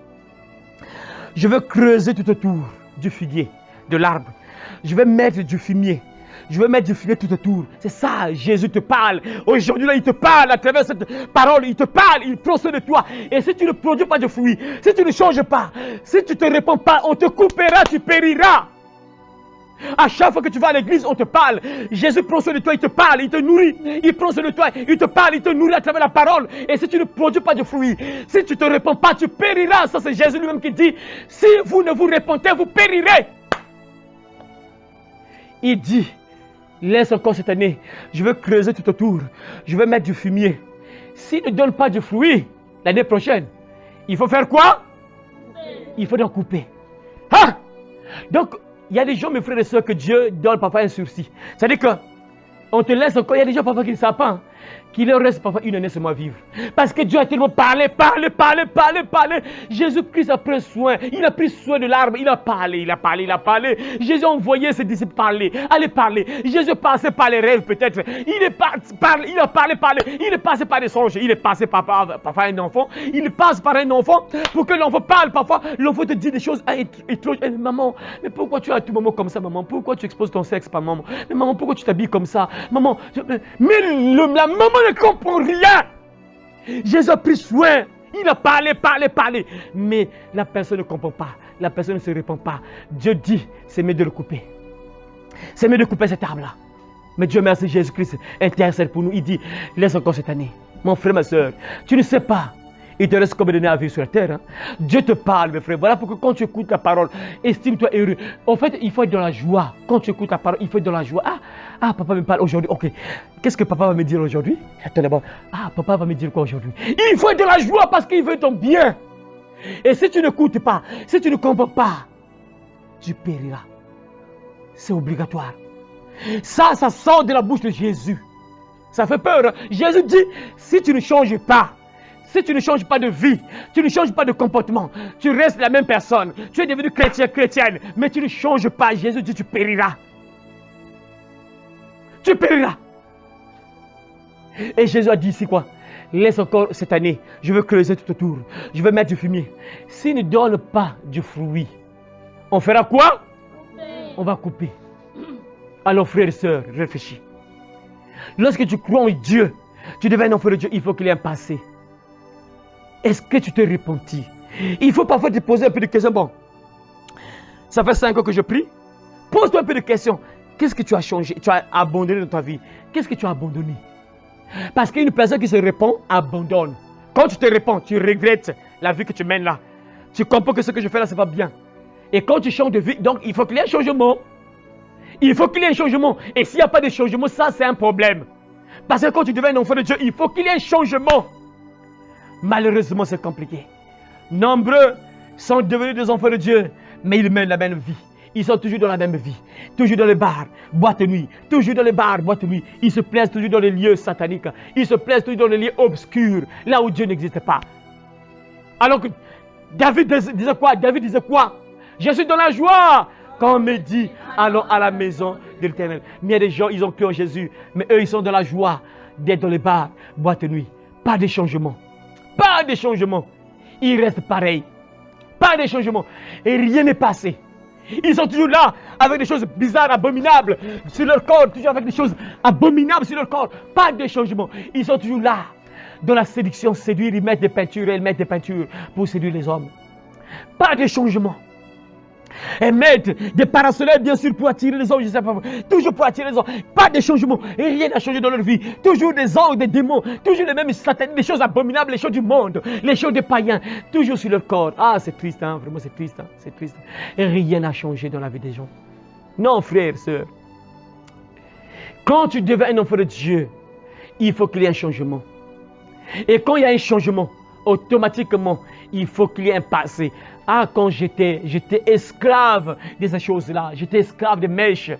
Je veux creuser tout autour du figuier, de l'arbre. Je vais mettre du fumier. Je vais mettre du fumier tout autour. C'est ça, Jésus te parle. Aujourd'hui, là, il te parle à travers cette parole. Il te parle, il prend soin de toi. Et si tu ne produis pas de fruits, si tu ne changes pas, si tu ne te réponds pas, on te coupera, tu périras. À chaque fois que tu vas à l'église, on te parle. Jésus prend soin de toi, il te parle, il te nourrit. Il prend soin de toi, il te parle, il te nourrit à travers la parole. Et si tu ne produis pas de fruits, si tu ne te réponds pas, tu périras. Ça, c'est Jésus lui-même qui dit, si vous ne vous répondez, vous périrez. Il dit, laisse encore cette année, je vais creuser tout autour. Je vais mettre du fumier. S'il ne donne pas de fruits, l'année prochaine, il faut faire quoi? Il faut en couper. Ah! Donc, il y a des gens, mes frères et sœurs, que Dieu donne parfois un sursis. C'est-à-dire qu'on te laisse encore, il y a des gens parfois qui ne savent pas, qu'il leur reste parfois une année seulement à vivre. Parce que Dieu a tellement parlé. Jésus-Christ a pris soin, il a pris soin de l'arbre, il a parlé. Jésus a envoyé ses disciples parler, aller parler. Jésus passait par les rêves peut-être, il est parlé, il est passé par des songes, il est passé par un enfant, il passe par un enfant pour que l'enfant parle parfois. L'enfant te dit des choses étranges. Maman, mais pourquoi tu es à tout moment comme ça, maman? Pourquoi tu exposes ton sexe, pas maman? Mais maman, pourquoi tu t'habilles comme ça? Maman, mais la maman ne comprend rien. Jésus a pris soin. Il a parlé. Mais la personne ne comprend pas. La personne ne se répond pas. Dieu dit, c'est mieux de le couper. C'est mieux de couper cet arbre-là. Mais Dieu merci, Jésus-Christ intercède pour nous. Il dit, laisse encore cette année. Mon frère, ma soeur, tu ne sais pas. Il te reste combien d'années à vivre sur la terre. Hein? Dieu te parle, mes frères. Voilà pourquoi quand tu écoutes la parole, estime-toi heureux. En fait, il faut être dans la joie. Quand tu écoutes la parole, il faut être dans la joie. Ah, papa me parle aujourd'hui. Ok. Qu'est-ce que papa va me dire aujourd'hui? Attends d'abord. Ah, papa va me dire quoi aujourd'hui? Il faut être dans la joie parce qu'il veut ton bien. Et si tu n'écoutes pas, si tu ne comprends pas, tu périras. C'est obligatoire. Ça sort de la bouche de Jésus. Ça fait peur. Hein? Jésus dit, si tu ne changes pas, si tu ne changes pas de vie, tu ne changes pas de comportement, tu restes la même personne, tu es devenu chrétienne, mais tu ne changes pas, Jésus dit tu périras. Tu périras. Et Jésus a dit ici quoi? Laisse encore cette année, je veux creuser tout autour, je veux mettre du fumier. S'il ne donne pas du fruit, on fera quoi? On va couper. Alors frères et sœurs, réfléchis. Lorsque tu crois en Dieu, tu deviens un enfant de Dieu, il faut qu'il y ait un passé. Est-ce que tu t'es repenti? Il faut parfois te poser un peu de questions. Bon, ça fait 5 ans que je prie. Pose-toi un peu de questions. Qu'est-ce que tu as changé? Tu as abandonné dans ta vie. Qu'est-ce que tu as abandonné? Parce qu'une personne qui se répand, abandonne. Quand tu te répands, tu regrettes la vie que tu mènes là. Tu comprends que ce que je fais là, c'est pas bien. Et quand tu changes de vie, donc il faut qu'il y ait un changement. Il faut qu'il y ait un changement. Et s'il n'y a pas de changement, ça c'est un problème. Parce que quand tu deviens un enfant de Dieu, il faut qu'il y ait un changement. Malheureusement, c'est compliqué. Nombreux sont devenus des enfants de Dieu, mais ils mènent la même vie. Ils sont toujours dans la même vie. Toujours dans les bars, boîte de nuit. Toujours dans les bars, boîte de nuit. Ils se plaisent toujours dans les lieux sataniques. Ils se plaisent toujours dans les lieux obscurs, là où Dieu n'existe pas. Alors que David disait quoi? David disait quoi? Je suis dans la joie quand on me dit allons à la maison de l'Éternel. Mais il y a des gens, ils ont cru en Jésus, mais eux, ils sont dans la joie d'être dans les bars, boîte de nuit. Pas de changement. Pas de changement. Ils restent pareils. Pas de changement. Et rien n'est passé. Ils sont toujours là avec des choses bizarres, abominables sur leur corps. Toujours avec des choses abominables sur leur corps. Pas de changement. Ils sont toujours là. Dans la séduction, séduire, ils mettent des peintures et ils mettent des peintures pour séduire les hommes. Pas de changement. Et mettre des parasols bien sûr pour attirer les hommes, je sais pas, toujours pour attirer les hommes. Pas de changement, et rien n'a changé dans leur vie. Toujours des anges, des démons, toujours les mêmes satanes, les choses abominables, les choses du monde, les choses des païens, toujours sur leur corps. Ah, c'est triste, hein, vraiment c'est triste, hein, c'est triste. Et rien n'a changé dans la vie des gens. Non, frère, sœur. Quand tu deviens un enfant de Dieu, il faut qu'il y ait un changement. Et quand il y a un changement, automatiquement, il faut qu'il y ait un passé. Ah, quand j'étais esclave de ces choses-là. J'étais esclave des mèches.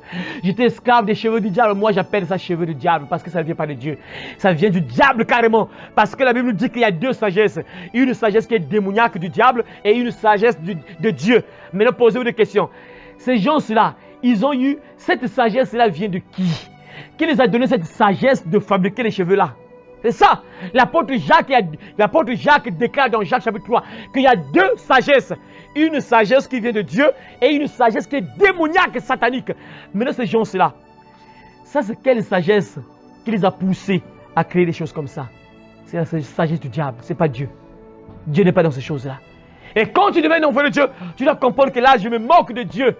J'étais esclave des cheveux du diable. Moi, j'appelle ça cheveux du diable parce que ça ne vient pas de Dieu. Ça vient du diable carrément. Parce que la Bible nous dit qu'il y a deux sagesses. Une sagesse qui est démoniaque du diable et une sagesse de Dieu. Maintenant, posez-vous des questions. Ces gens-là, ils ont eu... Cette sagesse-là vient de qui? Qui les a donné cette sagesse de fabriquer les cheveux-là? C'est ça. L'apôtre Jacques déclare dans Jacques chapitre 3 qu'il y a deux sagesses. Une sagesse qui vient de Dieu et une sagesse qui est démoniaque, satanique. Maintenant, ces gens-là, ça c'est quelle sagesse qui les a poussés à créer des choses comme ça? C'est la sagesse du diable, c'est pas Dieu. Dieu n'est pas dans ces choses-là. Et quand tu deviens un enfant de Dieu, tu dois comprendre que là, je me moque de Dieu.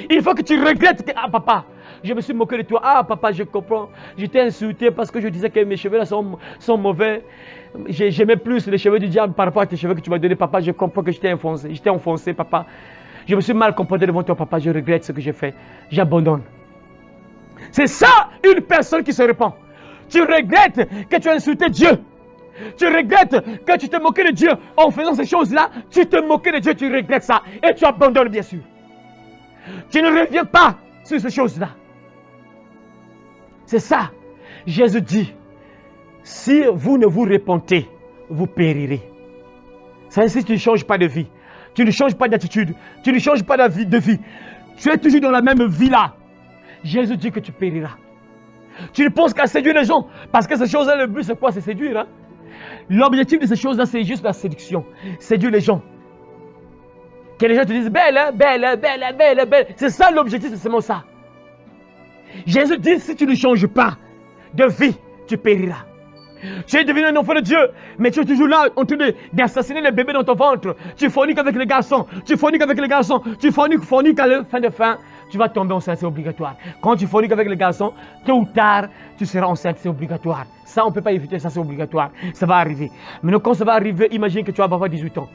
Il faut que tu regrettes que, ah papa, je me suis moqué de toi. Ah papa, je comprends. Je t'ai insulté parce que je disais que mes cheveux là sont mauvais. J'aimais plus les cheveux du diable par rapport à tes cheveux que tu m'as donné. Papa, je comprends que je t'ai enfoncé, papa. Je me suis mal comporté devant toi, papa. Je regrette ce que j'ai fait. J'abandonne. C'est ça, une personne qui se répand. Tu regrettes que tu as insulté Dieu. Tu regrettes que tu te moquais de Dieu. En faisant ces choses-là, tu te moquais de Dieu, tu regrettes ça. Et tu abandonnes, bien sûr. Tu ne reviens pas sur ces choses-là. C'est ça. Jésus dit, si vous ne vous repentez, vous périrez. Ça veut dire si tu ne changes pas de vie, tu ne changes pas d'attitude, tu ne changes pas de vie, tu es toujours dans la même vie-là. Jésus dit que tu périras. Tu ne penses qu'à séduire les gens, parce que ces choses-là, le but c'est quoi? C'est séduire. Hein? L'objectif de ces choses-là, c'est juste la séduction. Séduire les gens. Que les gens te disent belle, hein, belle, belle, belle, belle. C'est ça l'objectif, c'est seulement ça. Jésus dit, si tu ne changes pas de vie, tu périras. Tu es devenu un enfant de Dieu, mais tu es toujours là en train d'assassiner les bébés dans ton ventre. Tu forniques avec les garçons, tu forniques avec les garçons, tu forniques à la fin, tu vas tomber enceinte, c'est obligatoire. Quand tu forniques avec les garçons, tôt ou tard, tu seras enceinte, c'est obligatoire. Ça, on ne peut pas éviter, ça c'est obligatoire. Ça va arriver. Maintenant, quand ça va arriver, imagine que tu vas avoir 18 ans.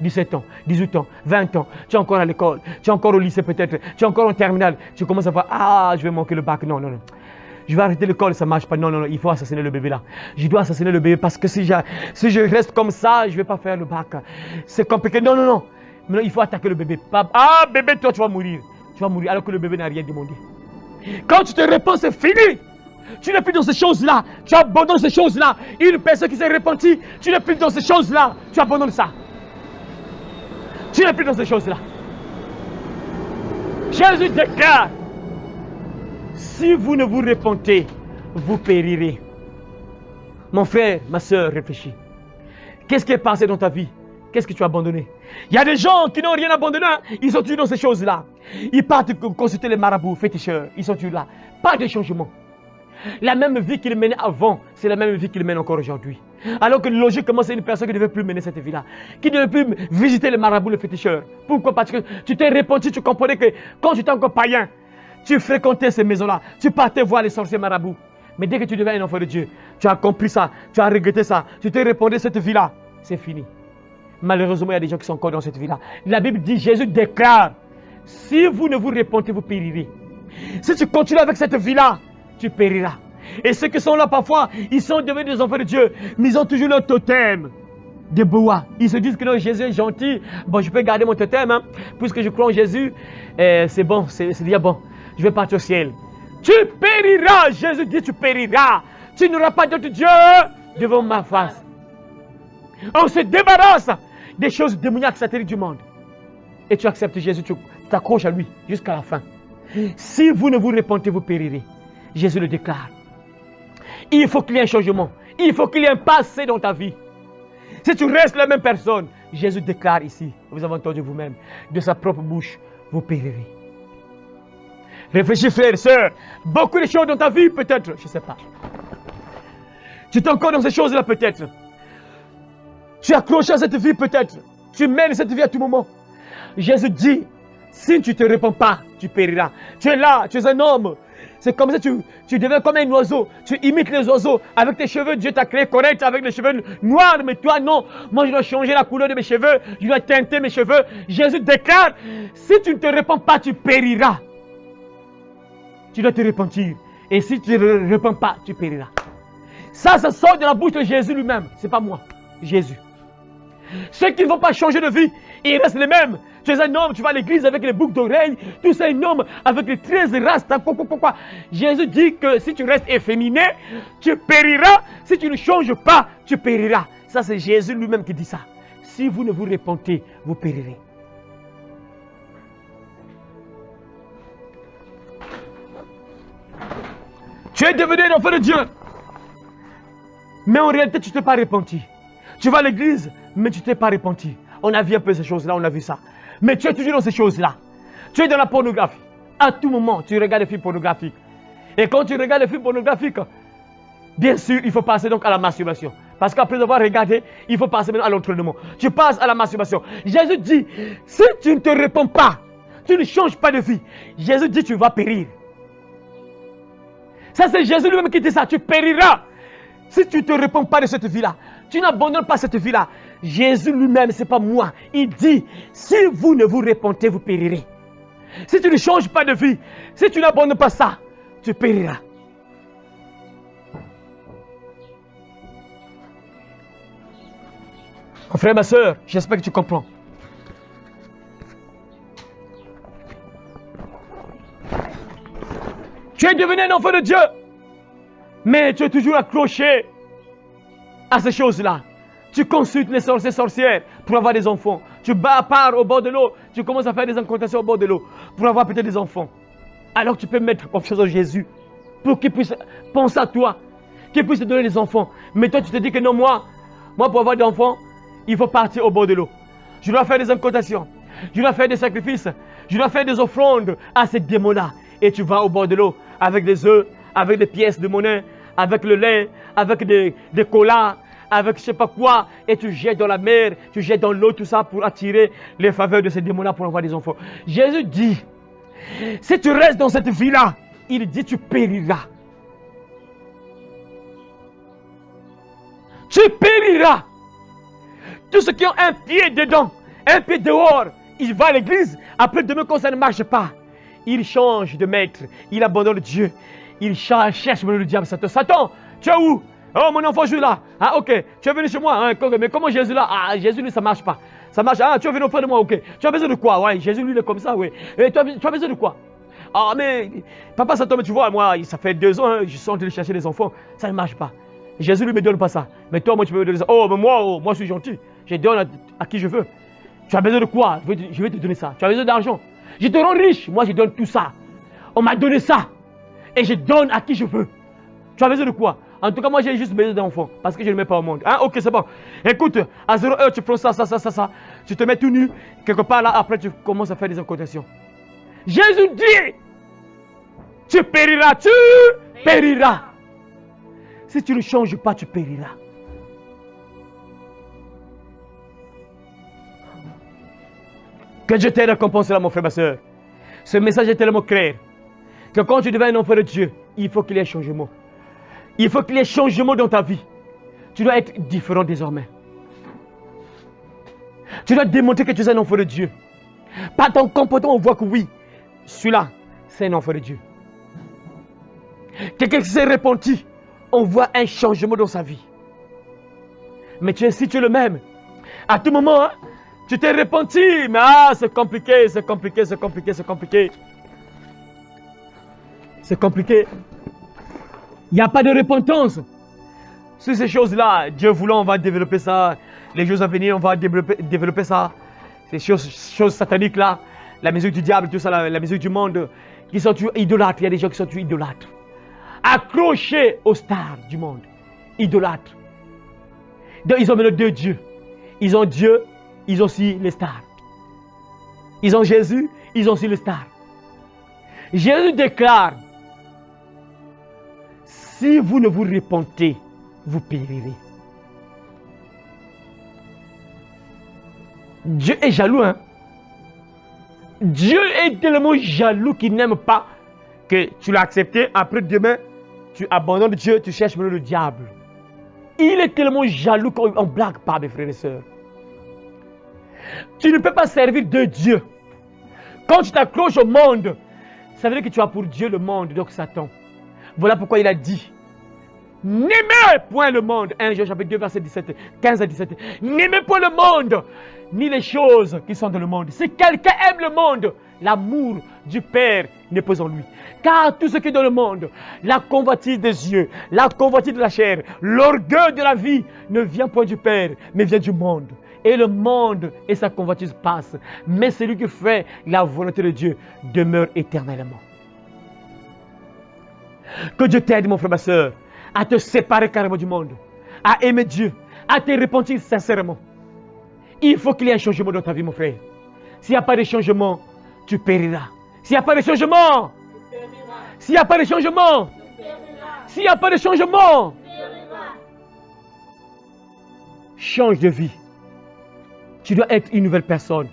17 ans, 18 ans, 20 ans, tu es encore à l'école, tu es encore au lycée peut-être, tu es encore en terminale, tu commences à voir, ah, je vais manquer le bac, non, non, non. Je vais arrêter l'école, ça ne marche pas, non, non, non, il faut assassiner le bébé là. Je dois assassiner le bébé parce que si je reste comme ça, je ne vais pas faire le bac. C'est compliqué, non, non, non. Maintenant, il faut attaquer le bébé. Ah, bébé, toi, tu vas mourir. Tu vas mourir alors que le bébé n'a rien demandé. Quand tu te répands, c'est fini. Tu n'es plus dans ces choses-là. Tu abandonnes ces choses-là. Une personne qui s'est repentie, tu n'es plus dans ces choses-là. Tu abandonnes ça. Tu n'es plus dans ces choses-là. Jésus déclare, si vous ne vous repentez, vous périrez. Mon frère, ma soeur, réfléchis. Qu'est-ce qui est passé dans ta vie? Qu'est-ce que tu as abandonné? Il y a des gens qui n'ont rien abandonné. Ils sont toujours dans ces choses-là. Ils partent consulter les marabouts, féticheurs. Ils sont toujours là. Pas de changement. La même vie qu'ils menaient avant, c'est la même vie qu'ils mènent encore aujourd'hui. Alors que logiquement, c'est une personne qui ne devait plus mener cette vie-là. Qui ne devait plus visiter les marabouts, les féticheurs. Pourquoi? Parce que tu t'es repenti, tu comprenais que quand tu étais encore païen, tu fréquentais ces maisons-là. Tu partais voir les sorciers marabouts. Mais dès que tu deviens un enfant de Dieu, tu as compris ça, tu as regretté ça, tu t'es répondu cette vie-là. C'est fini. Malheureusement, il y a des gens qui sont encore dans cette vie-là. La Bible dit, Jésus déclare, si vous ne vous repentez, vous périrez. Si tu continues avec cette vie-là, tu périras. Et ceux qui sont là parfois, ils sont devenus des enfants de Dieu, mais ils ont toujours leur totem de bois. Ils se disent que non, Jésus est gentil. Bon, je peux garder mon totem, hein, puisque je crois en Jésus. C'est bon, c'est déjà bon. Je vais partir au ciel. Tu périras. Jésus dit, tu périras. Tu n'auras pas d'autre Dieu devant ma face. On se débarrasse des choses démoniaques sataniques du monde. Et tu acceptes Jésus, tu t'accroches à lui jusqu'à la fin. Si vous ne vous repentez, vous périrez. Jésus le déclare. Il faut qu'il y ait un changement. Il faut qu'il y ait un passé dans ta vie. Si tu restes la même personne, Jésus déclare ici, vous avez entendu vous-même, de sa propre bouche, vous périrez. Réfléchis, frères et sœurs. Beaucoup de choses dans ta vie, peut-être, je ne sais pas. Tu es encore dans ces choses-là, peut-être. Tu es accroché à cette vie, peut-être. Tu mènes cette vie à tout moment. Jésus dit, si tu ne te réponds pas, tu périras. Tu es là, tu es un homme. C'est comme ça, tu deviens comme un oiseau. Tu imites les oiseaux. Avec tes cheveux, Dieu t'a créé correct avec les cheveux noirs. Mais toi, non. Moi, je dois changer la couleur de mes cheveux. Je dois teinter mes cheveux. Jésus déclare, si tu ne te réponds pas, tu périras. Tu dois te repentir. Et si tu ne te réponds pas, tu périras. Ça sort de la bouche de Jésus lui-même. Ce n'est pas moi. Jésus. Ceux qui ne vont pas changer de vie, ils restent les mêmes. Tu es un homme, tu vas à l'église avec les boucles d'oreilles, tu es un homme avec les 13 rastas, quoi. Jésus dit que si tu restes efféminé, tu périras. Si tu ne changes pas, tu périras. Ça, c'est Jésus lui-même qui dit ça. Si vous ne vous repentez, vous périrez. Tu es devenu un enfant de Dieu. Mais en réalité, tu ne t'es pas repenti. Tu vas à l'église, mais tu ne t'es pas repenti. On a vu un peu ces choses-là, on a vu ça. Mais tu es toujours dans ces choses-là. Tu es dans la pornographie. À tout moment, tu regardes des films pornographiques. Et quand tu regardes les films pornographiques, bien sûr, il faut passer donc à la masturbation. Parce qu'après avoir regardé, il faut passer maintenant à l'entraînement. Tu passes à la masturbation. Jésus dit, si tu ne te réponds pas, tu ne changes pas de vie. Jésus dit, tu vas périr. Ça, c'est Jésus lui-même qui dit ça. Tu périras. Si tu ne te réponds pas de cette vie-là, tu n'abandonnes pas cette vie-là. Jésus lui-même, ce n'est pas moi. Il dit, si vous ne vous repentez, vous périrez. Si tu ne changes pas de vie, si tu n'abandonnes pas ça, tu périras. Mon frère, ma soeur, j'espère que tu comprends. Tu es devenu un enfant de Dieu, mais tu es toujours accroché à ces choses-là. Tu consultes les sorcières pour avoir des enfants. Tu pars au bord de l'eau, tu commences à faire des incantations au bord de l'eau pour avoir peut-être des enfants. Alors tu peux mettre confiance en Jésus pour qu'il puisse penser à toi, qu'il puisse te donner des enfants. Mais toi tu te dis que non, moi pour avoir des enfants, il faut partir au bord de l'eau. Je dois faire des incantations, je dois faire des sacrifices, je dois faire des offrandes à ces démons-là. Et tu vas au bord de l'eau avec des œufs, avec des pièces de monnaie, avec le lait, avec des colas, avec je ne sais pas quoi, et tu jettes dans la mer, tu jettes dans l'eau, tout ça pour attirer les faveurs de ces démons-là pour avoir des enfants. Jésus dit, si tu restes dans cette vie-là, il dit tu périras. Tu périras. Tous ceux qui ont un pied dedans, un pied dehors, il va à l'église, après demain quand ça ne marche pas, il change de maître, il abandonne Dieu, il cherche le diable. Satan, tu es où? Oh, mon enfant, je suis là. Ah, ok. Tu es venu chez moi. Hein? Mais comment Jésus est là? Ah, Jésus, lui, ça ne marche pas. Ça marche. Ah, tu es venu auprès de moi. Ok. Tu as besoin de quoi? Ouais, Jésus, lui, il est comme ça. Oui. Et tu as besoin de quoi? Ah, mais papa Satan, mais tu vois, moi, ça fait 2 ans, hein, je suis en train de chercher des enfants. Ça ne marche pas. Jésus, lui, ne me donne pas ça. Mais toi, moi, tu peux me donner ça. Oh, mais moi, je suis gentil. Je donne à qui je veux. Tu as besoin de quoi? Je vais te donner ça. Tu as besoin d'argent. Je te rends riche. Moi, je donne tout ça. On m'a donné ça. Et je donne à qui je veux. Tu as besoin de quoi? En tout cas, moi, j'ai juste besoin d'enfants. Parce que je ne le mets pas au monde. Hein? Ok, c'est bon. Écoute, à 0 heure, tu prends ça. Tu te mets tout nu. Quelque part là, après, tu commences à faire des incantations. Jésus dit, tu périras. Tu périras. Si tu ne changes pas, tu périras. Que Dieu t'aide à comprendre cela, mon frère, ma soeur. Ce message est tellement clair que quand tu deviens un enfant de Dieu, il faut qu'il y ait changement. Il faut qu'il y ait changement dans ta vie. Tu dois être différent désormais. Tu dois démontrer que tu es un enfant de Dieu. Par ton comportement, on voit que oui, celui-là, c'est un enfant de Dieu. Quelqu'un qui s'est repenti, on voit un changement dans sa vie. Mais si tu es le même, à tout moment, hein, tu t'es repenti, mais c'est compliqué. C'est compliqué. Il n'y a pas de repentance. Sur ces choses-là, Dieu voulant, on va développer ça. Les jours à venir, on va développer ça. Ces choses sataniques-là, la musique du diable, tout ça, la musique du monde, qui sont idolâtres. Il y a des gens qui sont idolâtres. Accrochés aux stars du monde. Idolâtres. Donc, ils ont maintenant 2 dieux. Ils ont Dieu, ils ont aussi les stars. Ils ont Jésus, ils ont aussi les stars. Jésus déclare, si vous ne vous repentez, vous périrez. Dieu est jaloux, hein? Dieu est tellement jaloux qu'il n'aime pas que tu l'as accepté, après demain, tu abandonnes Dieu, tu cherches le diable. Il est tellement jaloux qu'on ne blague pas, mes frères et sœurs. Tu ne peux pas servir 2 dieux. Quand tu t'accroches au monde, ça veut dire que tu as pour Dieu le monde, donc Satan. Voilà pourquoi il a dit, N'aimez point le monde. 1 Jean chapitre 2, verset 17, 15 à 17. N'aimez point le monde, ni les choses qui sont dans le monde. Si quelqu'un aime le monde, l'amour du Père n'est pas en lui. Car tout ce qui est dans le monde, la convoitise des yeux, la convoitise de la chair, l'orgueil de la vie, ne vient point du Père, mais vient du monde. Et le monde et sa convoitise passent. Mais celui qui fait la volonté de Dieu demeure éternellement. Que Dieu t'aide, mon frère, ma soeur, à te séparer carrément du monde, à aimer Dieu, à te repentir sincèrement. Il faut qu'il y ait un changement dans ta vie, mon frère. S'il n'y a pas de changement, tu périras. S'il n'y a pas de changement, s'il n'y a pas de changement, s'il n'y a pas de changement, change de vie. Tu dois être une nouvelle personne.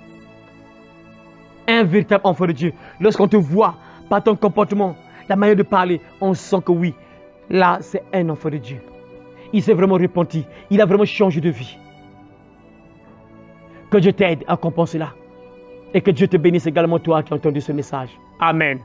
Un véritable enfant de Dieu. Lorsqu'on te voit par ton comportement, la manière de parler, on sent que oui, là, c'est un enfant de Dieu. Il s'est vraiment repenti. Il a vraiment changé de vie. Que Dieu t'aide à comprendre cela. Et que Dieu te bénisse également, toi qui as entendu ce message. Amen.